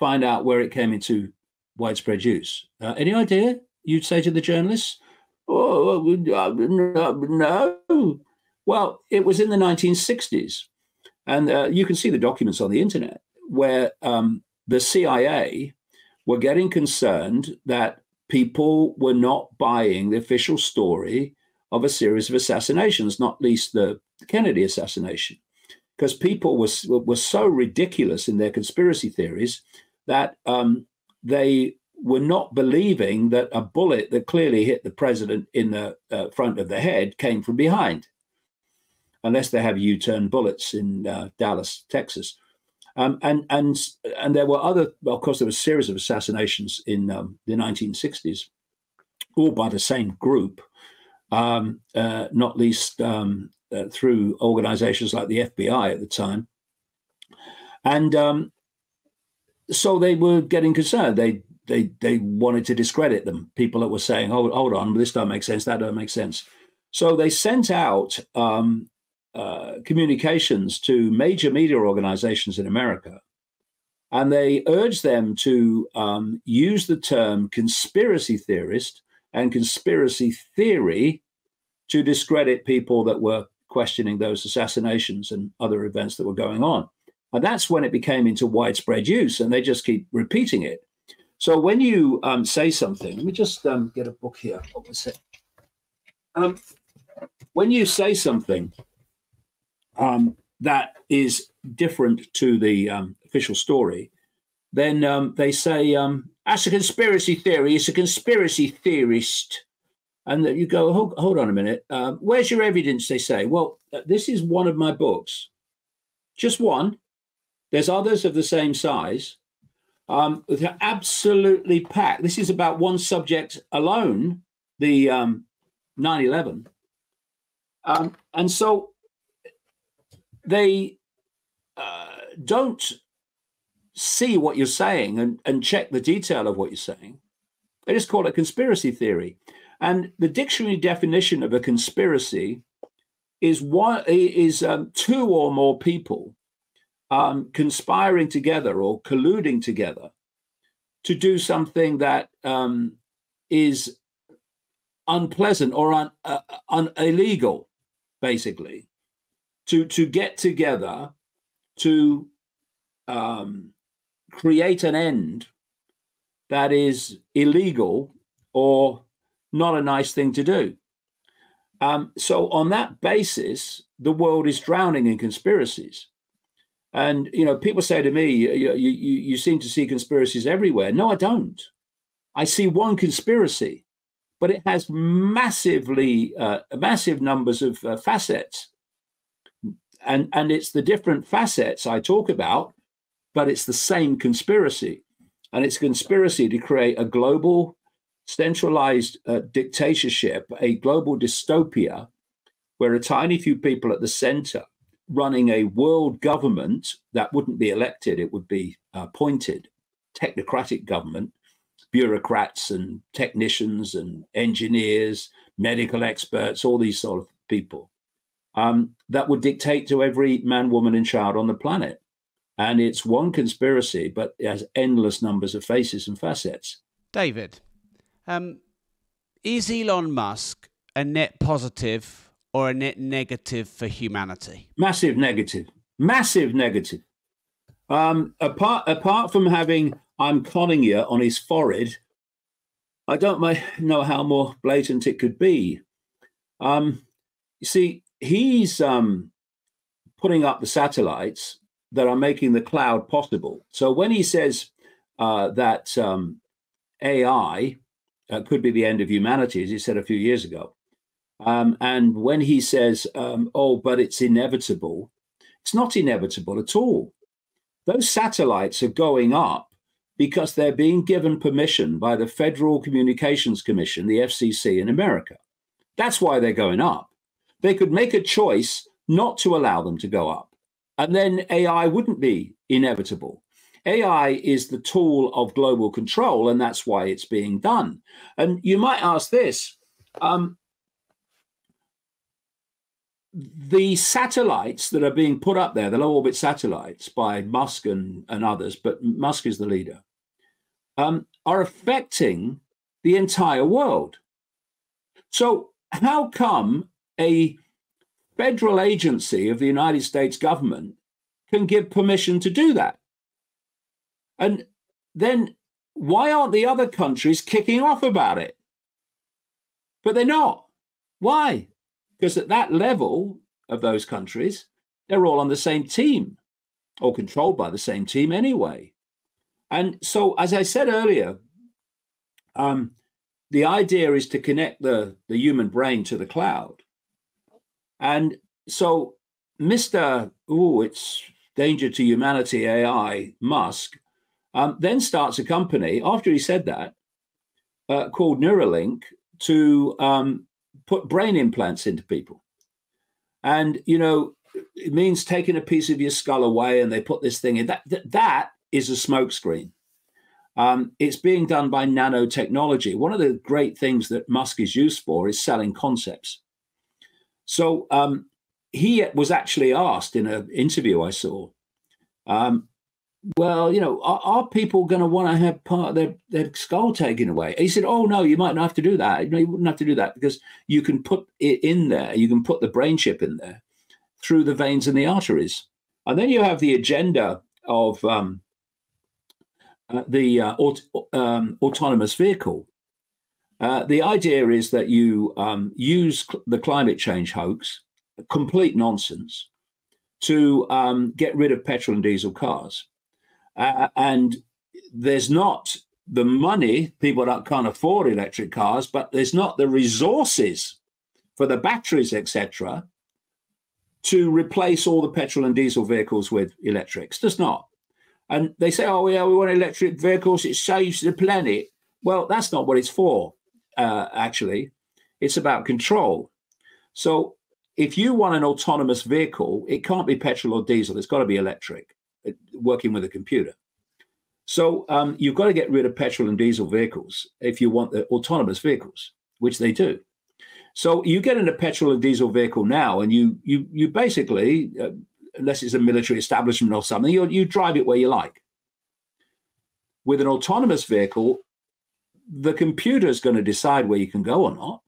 find out where it came into widespread use. Any idea? You'd say to the journalists? Oh, no. Well, it was in the 1960s. And you can see the documents on the internet where the CIA were getting concerned that people were not buying the official story of a series of assassinations, not least the Kennedy assassination, because people were so ridiculous in their conspiracy theories that they were not believing that a bullet that clearly hit the president in the front of the head came from behind. unless they have U-turn bullets in Dallas, Texas. And there were other, well, of course, there was a series of assassinations in the 1960s, all by the same group, not least through organizations like the FBI at the time. And so they were getting concerned. They wanted to discredit them. People that were saying, hold on, this don't make sense, that don't make sense. So they sent out communications to major media organizations in America, and they urged them to use the term conspiracy theorist and conspiracy theory to discredit people that were questioning those assassinations and other events that were going on. And that's when it became into widespread use, and they just keep repeating it. So when you say something, let me just get a book here. What was it? When you say something that is different to the official story, then they say, that's a conspiracy theory. It's a conspiracy theorist. And you go, hold on a minute. Where's your evidence? They say, well, this is one of my books. Just one. There's others of the same size. They're absolutely packed. This is about one subject alone, the 9/11. And so they don't see what you're saying and check the detail of what you're saying. They just call it conspiracy theory. And the dictionary definition of a conspiracy is two or more people conspiring together or colluding together to do something that is unpleasant or illegal, basically, to get together to create an end that is illegal or not a nice thing to do. So on that basis, the world is drowning in conspiracies. And, people say to me, you seem to see conspiracies everywhere. No, I don't. I see one conspiracy, but it has massive numbers of facets. And it's the different facets I talk about, but it's the same conspiracy. And it's a conspiracy to create a global centralized dictatorship, a global dystopia, where a tiny few people at the center running a world government that wouldn't be elected, it would be appointed, technocratic government, bureaucrats and technicians and engineers, medical experts, all these sort of people that would dictate to every man, woman, and child on the planet. And it's one conspiracy, but it has endless numbers of faces and facets. David, is Elon Musk a net positive or a net negative for humanity? Massive negative. Massive negative. Apart from having "I'm conning you" on his forehead, I don't know how more blatant it could be. You see, he's putting up the satellites that are making the cloud possible. So when he says that AI could be the end of humanity, as he said a few years ago, and when he says, but it's inevitable, it's not inevitable at all. Those satellites are going up because they're being given permission by the Federal Communications Commission, the FCC in America. That's why they're going up. They could make a choice not to allow them to go up, and then AI wouldn't be inevitable. AI is the tool of global control, and that's why it's being done. And you might ask this, the satellites that are being put up there, the low orbit satellites by Musk and others, but Musk is the leader, are affecting the entire world. So how come a federal agency of the United States government can give permission to do that? And then why aren't the other countries kicking off about it? But they're not. Why? Because at that level of those countries, they're all on the same team or controlled by the same team anyway. And so, as I said earlier, the idea is to connect the human brain to the cloud. And So Mr. Oh, it's danger to humanity, AI, Musk, then starts a company after he said that called Neuralink to put brain implants into people. And, you know, it means taking a piece of your skull away and they put this thing in. That is a smokescreen. It's being done by nanotechnology. One of the great things that Musk is used for is selling concepts. So he was actually asked in an interview I saw, well, you know, are people going to want to have part of their skull taken away? He said, oh, no, you might not have to do that. No, you wouldn't have to do that because you can put it in there. You can put the brain chip in there through the veins and the arteries. And then you have the agenda of the autonomous vehicle. The idea is that you use the climate change hoax, complete nonsense, to get rid of petrol and diesel cars. And there's not the money, people that can't afford electric cars, but there's not the resources for the batteries, etc., to replace all the petrol and diesel vehicles with electrics. There's not. And they say, oh, yeah, we want electric vehicles. It saves the planet. Well, that's not what it's for, actually. It's about control. So if you want an autonomous vehicle, it can't be petrol or diesel. It's got to be electric, working with a computer. So you've got to get rid of petrol and diesel vehicles if you want the autonomous vehicles, which they do. So you get in a petrol and diesel vehicle now, and you basically, unless it's a military establishment or something, you drive it where you like. With an autonomous vehicle, the computer is going to decide where you can go or not,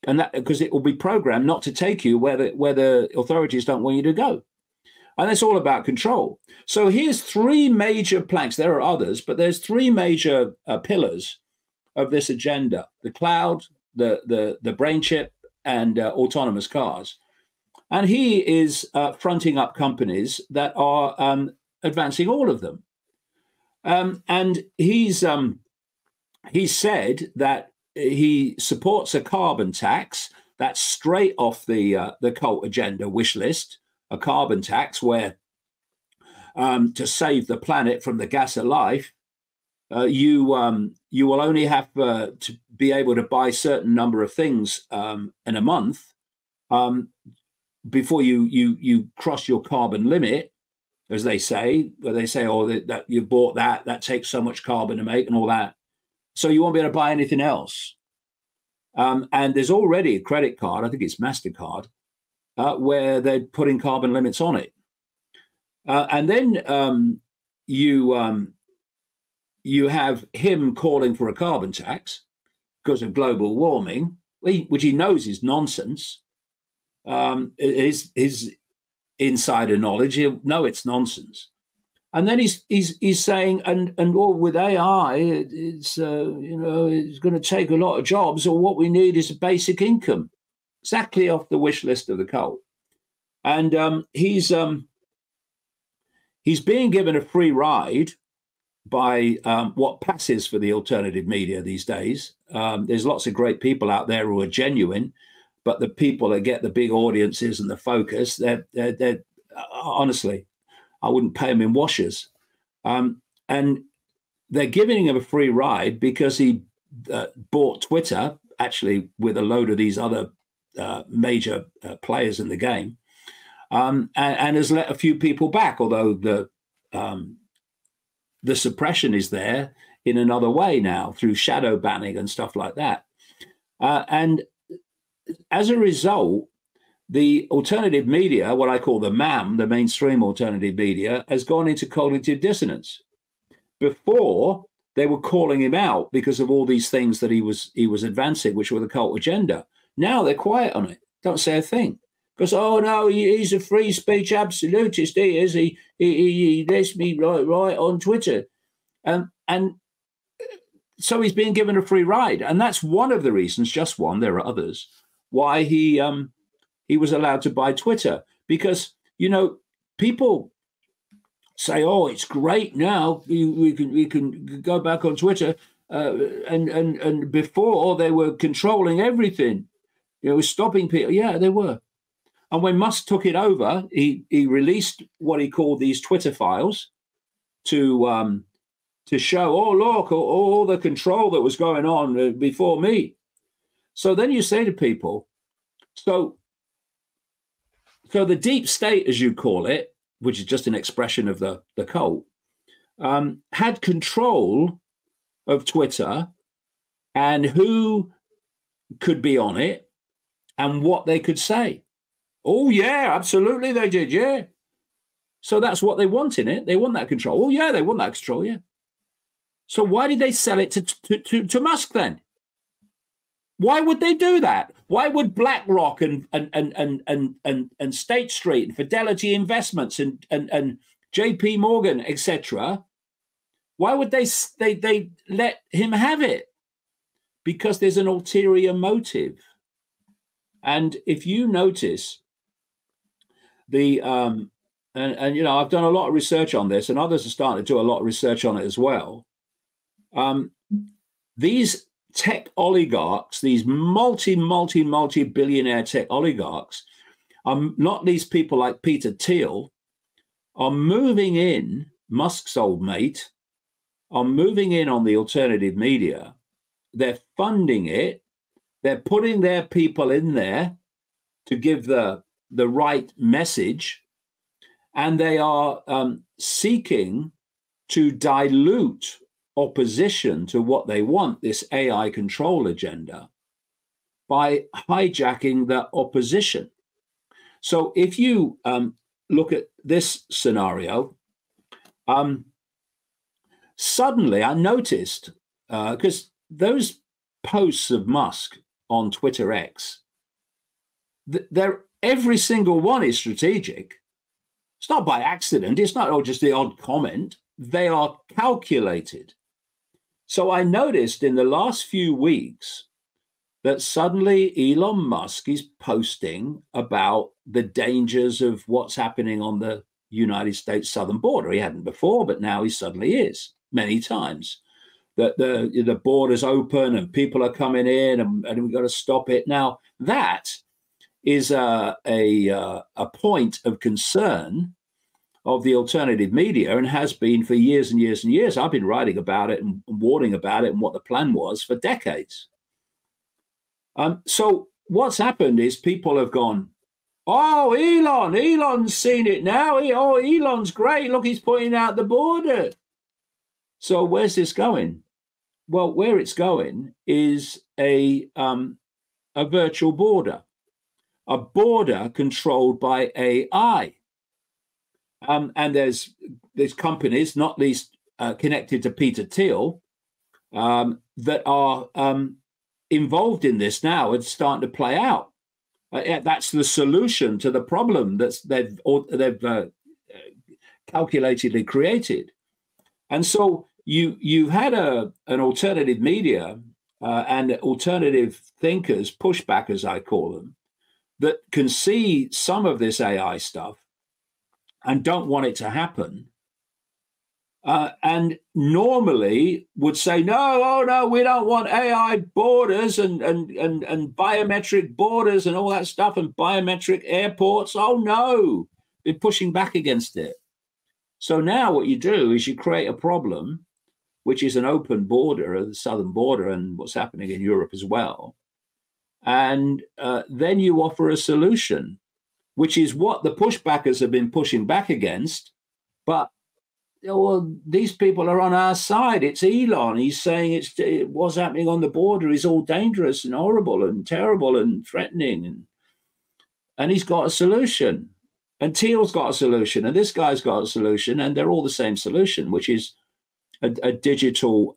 and that because it will be programmed not to take you where the authorities don't want you to go. And it's all about control. So here's three major planks. There are others, but there's three major pillars of this agenda: the cloud, the brain chip, and autonomous cars. And he is fronting up companies that are advancing all of them. And he's said that he supports a carbon tax that's straight off the cult agenda wish list. A carbon tax where to save the planet from the gas of life, you will only have to be able to buy a certain number of things in a month before you cross your carbon limit, as they say. Where they say, oh, that you bought that takes so much carbon to make and all that, so you won't be able to buy anything else. And there's already a credit card, I think it's MasterCard, where they're putting carbon limits on it. And then you have him calling for a carbon tax because of global warming, which he knows is nonsense. His insider knowledge, he'll know it's nonsense. And then he's saying, and with AI, it's it's going to take a lot of jobs, or what we need is a basic income. Exactly off the wish list of the cult. And he's being given a free ride by what passes for the alternative media these days. There's lots of great people out there who are genuine, but the people that get the big audiences and the focus, they're honestly, I wouldn't pay them in washers. And they're giving him a free ride because he bought Twitter, actually with a load of these other major players in the game, and has let a few people back, although the suppression is there in another way now through shadow banning and stuff like that. And as a result, the alternative media, what I call the MAM, the mainstream alternative media, has gone into cognitive dissonance. Before, they were calling him out because of all these things that he was advancing, which were the cult agenda. Now they're quiet on it. Don't say a thing. Because, oh, no, he's a free speech absolutist. He is. He lets me right on Twitter. And so he's being given a free ride. And that's one of the reasons, just one, there are others, why he was allowed to buy Twitter. Because, people say, oh, it's great now. We can go back on Twitter. And before, they were controlling everything. Stopping people. Yeah, they were. And when Musk took it over, he released what he called these Twitter files to show, oh, look, all the control that was going on before me. So then you say to people, so the deep state, as you call it, which is just an expression of the cult, had control of Twitter and who could be on it and what they could say. Oh, yeah, absolutely they did, yeah. So that's what they want in it. They want that control. Oh, yeah, they want that control, yeah. So why did they sell it to Musk then? Why would they do that? Why would BlackRock and State Street and Fidelity Investments and JP Morgan, etc., why would they let him have it? Because there's an ulterior motive. And if you notice the and you know, I've done a lot of research on this, and others are starting to do a lot of research on it as well. These tech oligarchs, these multi-billionaire tech oligarchs, not these people like Peter Thiel, are moving in, Musk's old mate, are moving in on the alternative media. They're funding it. They're putting their people in there to give the right message. And they are seeking to dilute opposition to what they want, this AI control agenda, by hijacking the opposition. So if you look at this scenario, suddenly I noticed, because those posts of Musk on Twitter X, every single one is strategic. It's not by accident. It's not just the odd comment. They are calculated. So I noticed in the last few weeks that suddenly Elon Musk is posting about the dangers of what's happening on the United States southern border. He hadn't before, but now he suddenly is many times. That the border's open and people are coming in and we've got to stop it. Now, that is a point of concern of the alternative media and has been for years and years and years. I've been writing about it and warning about it and what the plan was for decades. So what's happened is people have gone, oh, Elon's seen it now. Elon's great. Look, he's pointing out the border. So where's this going? Well, where it's going is a virtual border, a border controlled by AI. And there's companies, not least connected to Peter Thiel, that are involved in this now. It's starting to play out. That's the solution to the problem they've calculatedly created. And so you had an alternative media and alternative thinkers, pushbackers, I call them, that can see some of this AI stuff and don't want it to happen, and normally would say, no, we don't want AI borders and biometric borders and all that stuff and biometric airports. Oh, no, they're pushing back against it. So now what you do is you create a problem, which is an open border, the southern border, and what's happening in Europe as well. And then you offer a solution, which is what the pushbackers have been pushing back against. But these people are on our side. It's Elon. He's saying what's happening on the border is all dangerous and horrible and terrible and threatening. And he's got a solution. And Thiel's got a solution. And this guy's got a solution. And they're all the same solution, which is a digital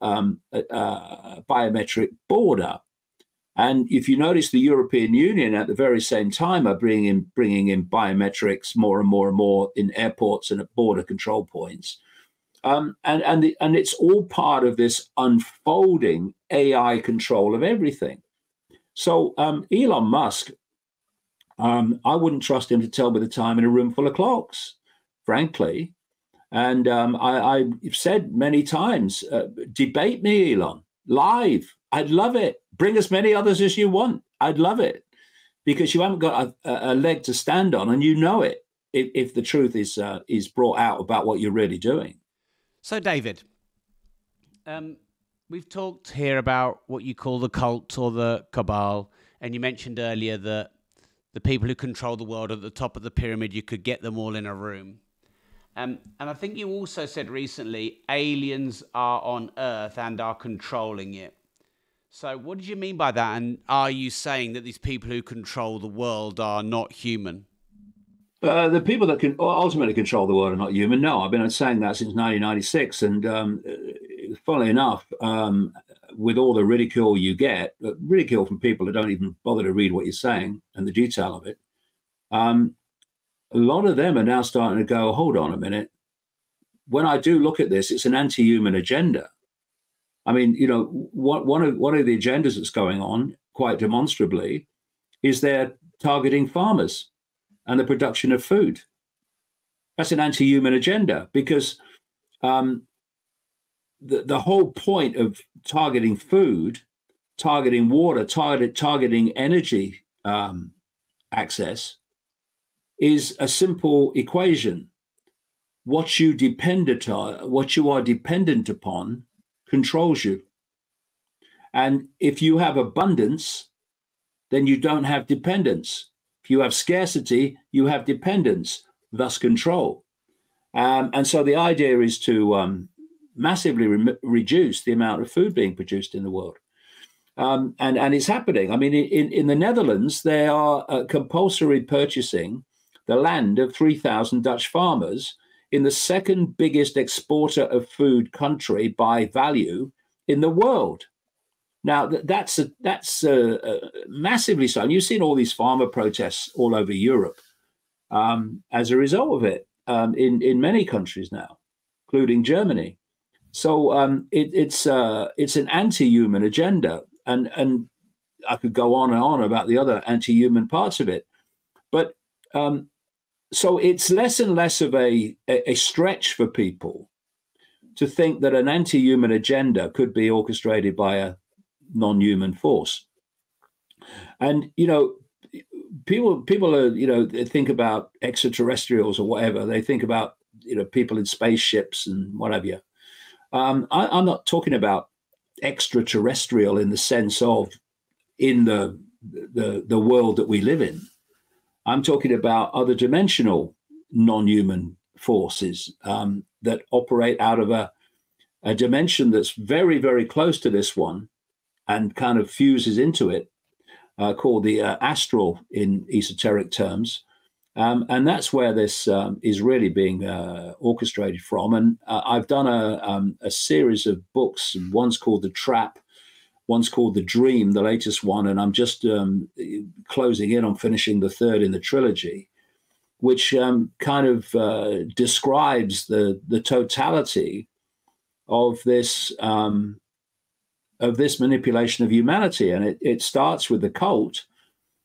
biometric border. And if you notice, the European Union at the very same time are bringing in biometrics more and more and more in airports and at border control points. And it's all part of this unfolding AI control of everything. So Elon Musk, I wouldn't trust him to tell me the time in a room full of clocks, frankly. And I've said many times, debate me, Elon, live. I'd love it. Bring as many others as you want. I'd love it, because you haven't got a leg to stand on, and you know it if the truth is brought out about what you're really doing. So, David, we've talked here about what you call the cult or the cabal, and you mentioned earlier that the people who control the world at the top of the pyramid, you could get them all in a room. And I think you also said recently, aliens are on Earth and are controlling it. So what did you mean by that? And are you saying that these people who control the world are not human? The people that can ultimately control the world are not human. No, I've been saying that since 1996. And funnily enough, with all the ridicule you get, ridicule from people that don't even bother to read what you're saying and the detail of it, a lot of them are now starting to go, hold on a minute. When I do look at this, it's an anti-human agenda. I mean, one of the agendas that's going on quite demonstrably is they're targeting farmers and the production of food. That's an anti-human agenda, because the whole point of targeting food, targeting water, targeting energy access is a simple equation. What you are dependent upon controls you. And if you have abundance, then you don't have dependence. If you have scarcity, you have dependence, thus control. And so the idea is to massively reduce the amount of food being produced in the world. And it's happening. I mean, in the Netherlands, they are compulsory purchasing the land of 3,000 Dutch farmers in the second biggest exporter of food country by value in the world. Now, that's massively so. And you've seen all these farmer protests all over Europe as a result of it in many countries now, including Germany. So it's an anti-human agenda. And I could go on and on about the other anti-human parts of it. But so it's less and less of a stretch for people to think that an anti-human agenda could be orchestrated by a non-human force. And, people are, they think about extraterrestrials or whatever. They think about, people in spaceships and what have you. I'm not talking about extraterrestrial in the sense of in the world that we live in. I'm talking about other dimensional non-human forces that operate out of a dimension that's very, very close to this one and kind of fuses into it, called the astral in esoteric terms. And that's where this is really being orchestrated from. And I've done a series of books. One's called The Trap, one's called The Dream, the latest one. And I'm just closing in on finishing the third in the trilogy, which kind of describes the totality of this manipulation of humanity. And it starts with the cult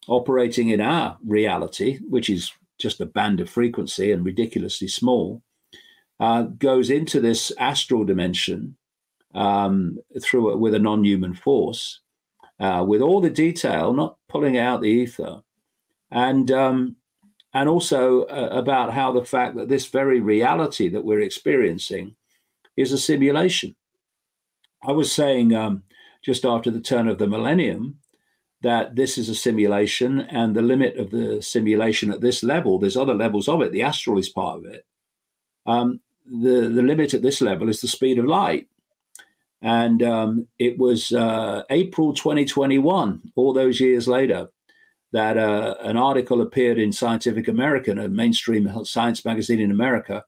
operating in our reality, which is just a band of frequency and ridiculously small, goes into this astral dimension with a non-human force, with all the detail, not pulling out the ether, and also about how the fact that this very reality that we're experiencing is a simulation. I was saying just after the turn of the millennium that this is a simulation, and the limit of the simulation at this level, there's other levels of it, the astral is part of it. The limit at this level is the speed of light. And it was April 2021, all those years later, that an article appeared in Scientific American, a mainstream science magazine in America,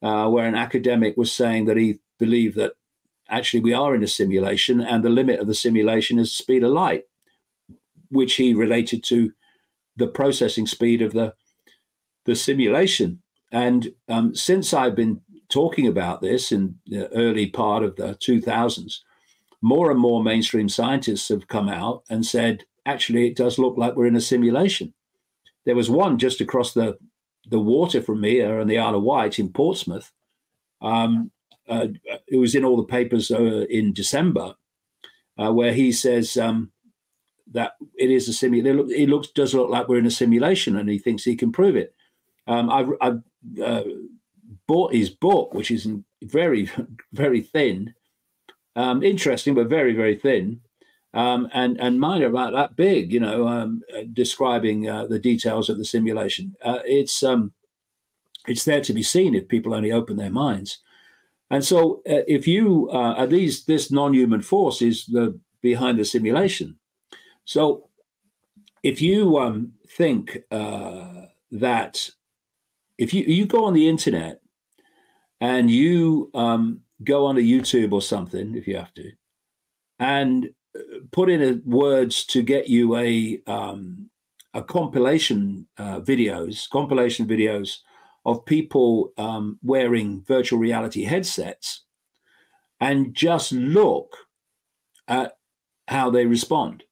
where an academic was saying that he believed that actually we are in a simulation, and the limit of the simulation is the speed of light, which he related to the processing speed of the simulation. And since I've been talking about this in the early part of the 2000s, more and more mainstream scientists have come out and said, actually, it does look like we're in a simulation. There was one just across the water from me on the Isle of Wight in Portsmouth. It was in all the papers in December, where he says that it is a simulation. It does look like we're in a simulation, and he thinks he can prove it. I've bought his book, which is very, very thin, interesting, but very, very thin. And mine are about that big, describing the details of the simulation. It's there to be seen if people only open their minds. And so if you, at least this non-human force is behind the simulation. So if you think that if you go on the internet and you go onto YouTube or something, if you have to, and put in words to get you a compilation videos of people wearing virtual reality headsets, and just look at how they respond.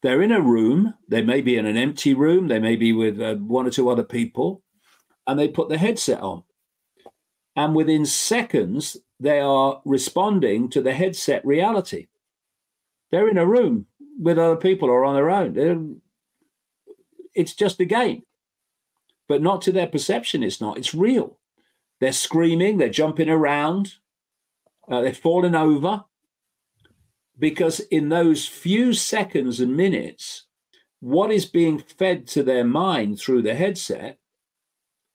They're in a room, they may be in an empty room, they may be with one or two other people, and they put the headset on. And within seconds, they are responding to the headset reality. They're in a room with other people or on their own. It's just a game. But not to their perception, it's not. It's real. They're screaming, they're jumping around, they're falling over. Because in those few seconds and minutes, what is being fed to their mind through the headset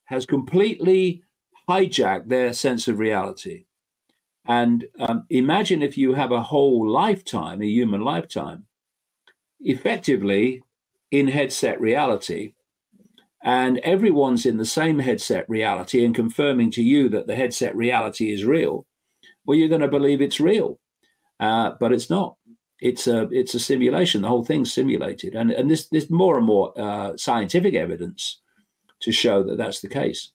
has completely hijacked their sense of reality. And imagine if you have a whole lifetime, a human lifetime, effectively in headset reality, and everyone's in the same headset reality and confirming to you that the headset reality is real, well, you're going to believe it's real. But it's not. It's a simulation. The whole thing's simulated. And there's more and more scientific evidence to show that that's the case.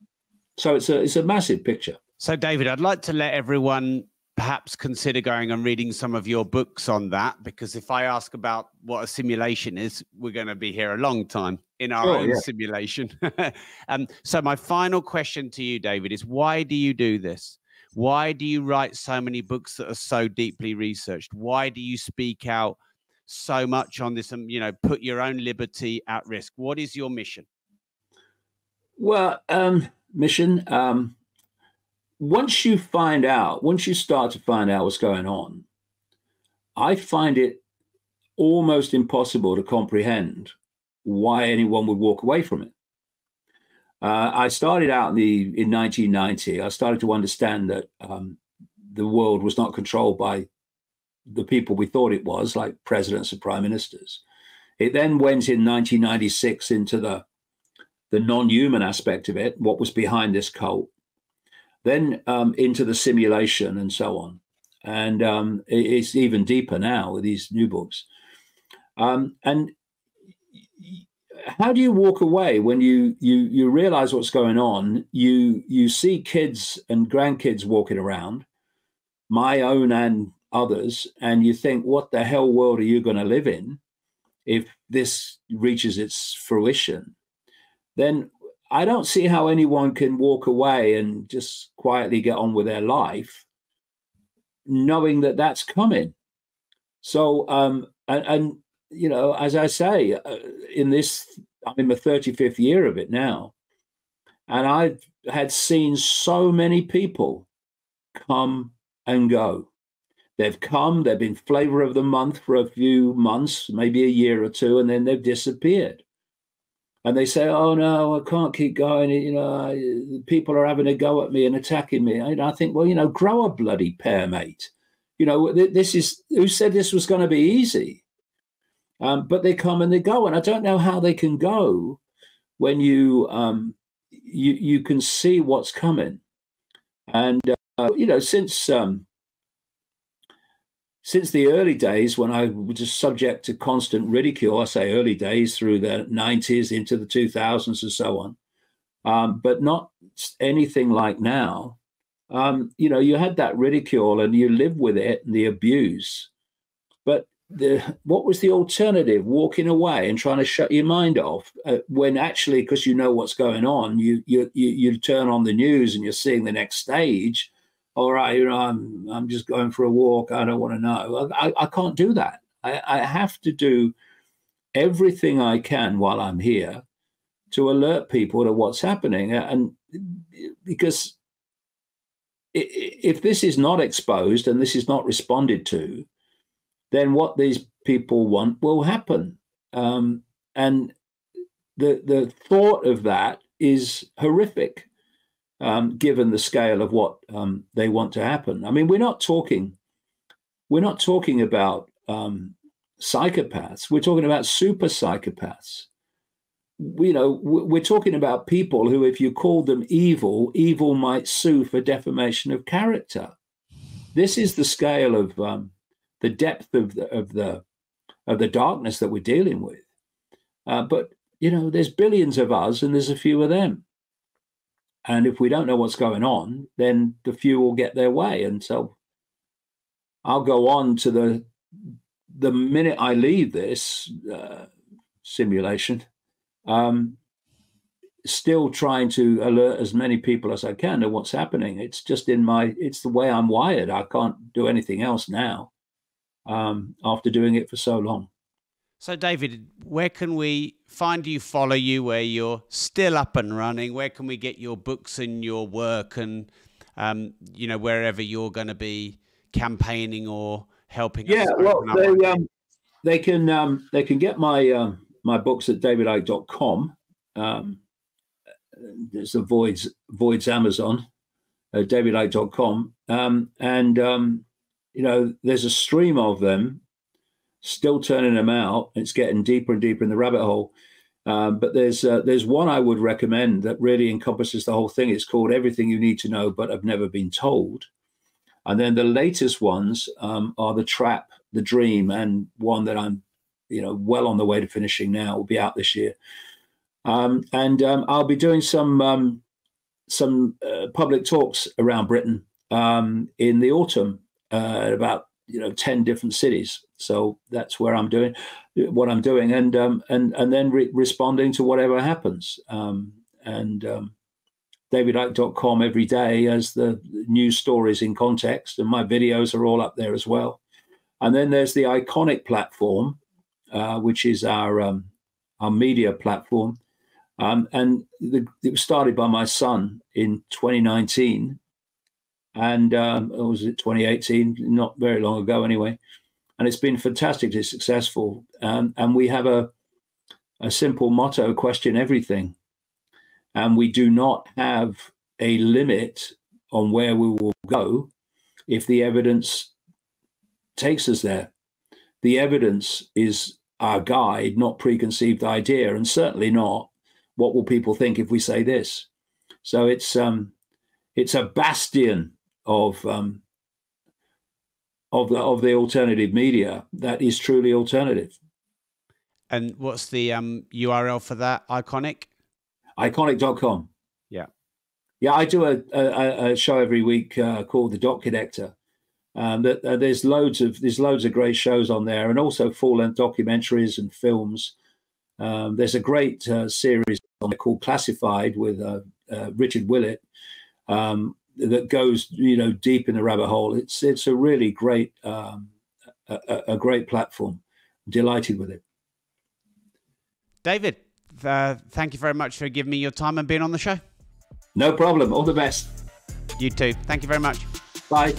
So it's a massive picture. So, David, I'd like to let everyone perhaps consider going and reading some of your books on that, because if I ask about what a simulation is, we're going to be here a long time in our own simulation. So my final question to you, David, is why do you do this? Why do you write so many books that are so deeply researched? Why do you speak out so much on this and, put your own liberty at risk? What is your mission? Well, mission, once you start to find out what's going on, I find it almost impossible to comprehend why anyone would walk away from it. I started out in 1990. I started to understand that the world was not controlled by the people we thought it was, like presidents and prime ministers. It then went in 1996 into the non-human aspect of it, what was behind this cult, then into the simulation and so on. And it's even deeper now with these new books. And how do you walk away when you realize what's going on? You see kids and grandkids walking around, my own and others, and you think, what the hell world are you going to live in if this reaches its fruition? Then I don't see how anyone can walk away and just quietly get on with their life, knowing that that's coming. So, as I say, I'm in my 35th year of it now, and I've had seen so many people come and go. They've come, they've been flavor of the month for a few months, maybe a year or two, and then they've disappeared. And they say, oh, no, I can't keep going. People are having a go at me and attacking me. And I think, well, grow a bloody pair, mate. Who said this was going to be easy? But they come and they go. And I don't know how they can go when you can see what's coming. And, since the early days when I was just subject to constant ridicule, I say early days through the 90s into the 2000s and so on, but not anything like now. You had that ridicule and you live with it and the abuse. But what was the alternative? Walking away and trying to shut your mind off when actually, because you know what's going on, you turn on the news and you're seeing the next stage. All right, I'm just going for a walk. I don't want to know. I can't do that. I have to do everything I can while I'm here to alert people to what's happening. And because if this is not exposed and this is not responded to, then what these people want will happen. And the thought of that is horrific, given the scale of what they want to happen. I mean, we're not talking about psychopaths. We're talking about super psychopaths. We're talking about people who, if you called them evil, evil might sue for defamation of character. This is the scale of the depth of the darkness that we're dealing with. But there's billions of us, and there's a few of them. And if we don't know what's going on, then the few will get their way. And so I'll go on to the minute I leave this simulation. Still trying to alert as many people as I can to what's happening. It's just it's the way I'm wired. I can't do anything else now, after doing it for so long. So David, where can we find you, follow you, where you're still up and running? Where can we get your books and your work, and wherever you're going to be campaigning or helping? Yeah, well, they can get my books at davidicke.com. There's the Voids Amazon, davidicke.com. There's a stream of them, still turning them out. It's getting deeper and deeper in the rabbit hole. But there's one I would recommend that really encompasses the whole thing. It's called Everything You Need to Know But Have Never Been Told. And then the latest ones are The Trap, The Dream, and one that I'm well on the way to finishing now. Will be out this year. I'll be doing some public talks around Britain in the autumn, at about 10 different cities. So that's where I'm doing what I'm doing, and then responding to whatever happens. DavidIcke.com every day as the news stories in context, and my videos are all up there as well. And then there's the Iconic platform, which is our media platform. And it was started by my son in 2019. And or was it 2018? Not very long ago anyway. And it's been fantastically successful. And we have a simple motto: question everything. And we do not have a limit on where we will go if the evidence takes us there. The evidence is our guide, not preconceived idea, and certainly not what will people think if we say this. So it's a bastion of the alternative media that is truly alternative. And what's the URL for that? Iconic? Iconic.com. Yeah. Yeah, I do a show every week called The Dot Connector. There's loads of great shows on there, and also full-length documentaries and films. There's a great series on there called Classified with Richard Willett that goes deep in the rabbit hole. It's a really great a great platform. I'm delighted with it. David, thank you very much for giving me your time and being on the show. No problem. All the best. You too. Thank you very much. Bye.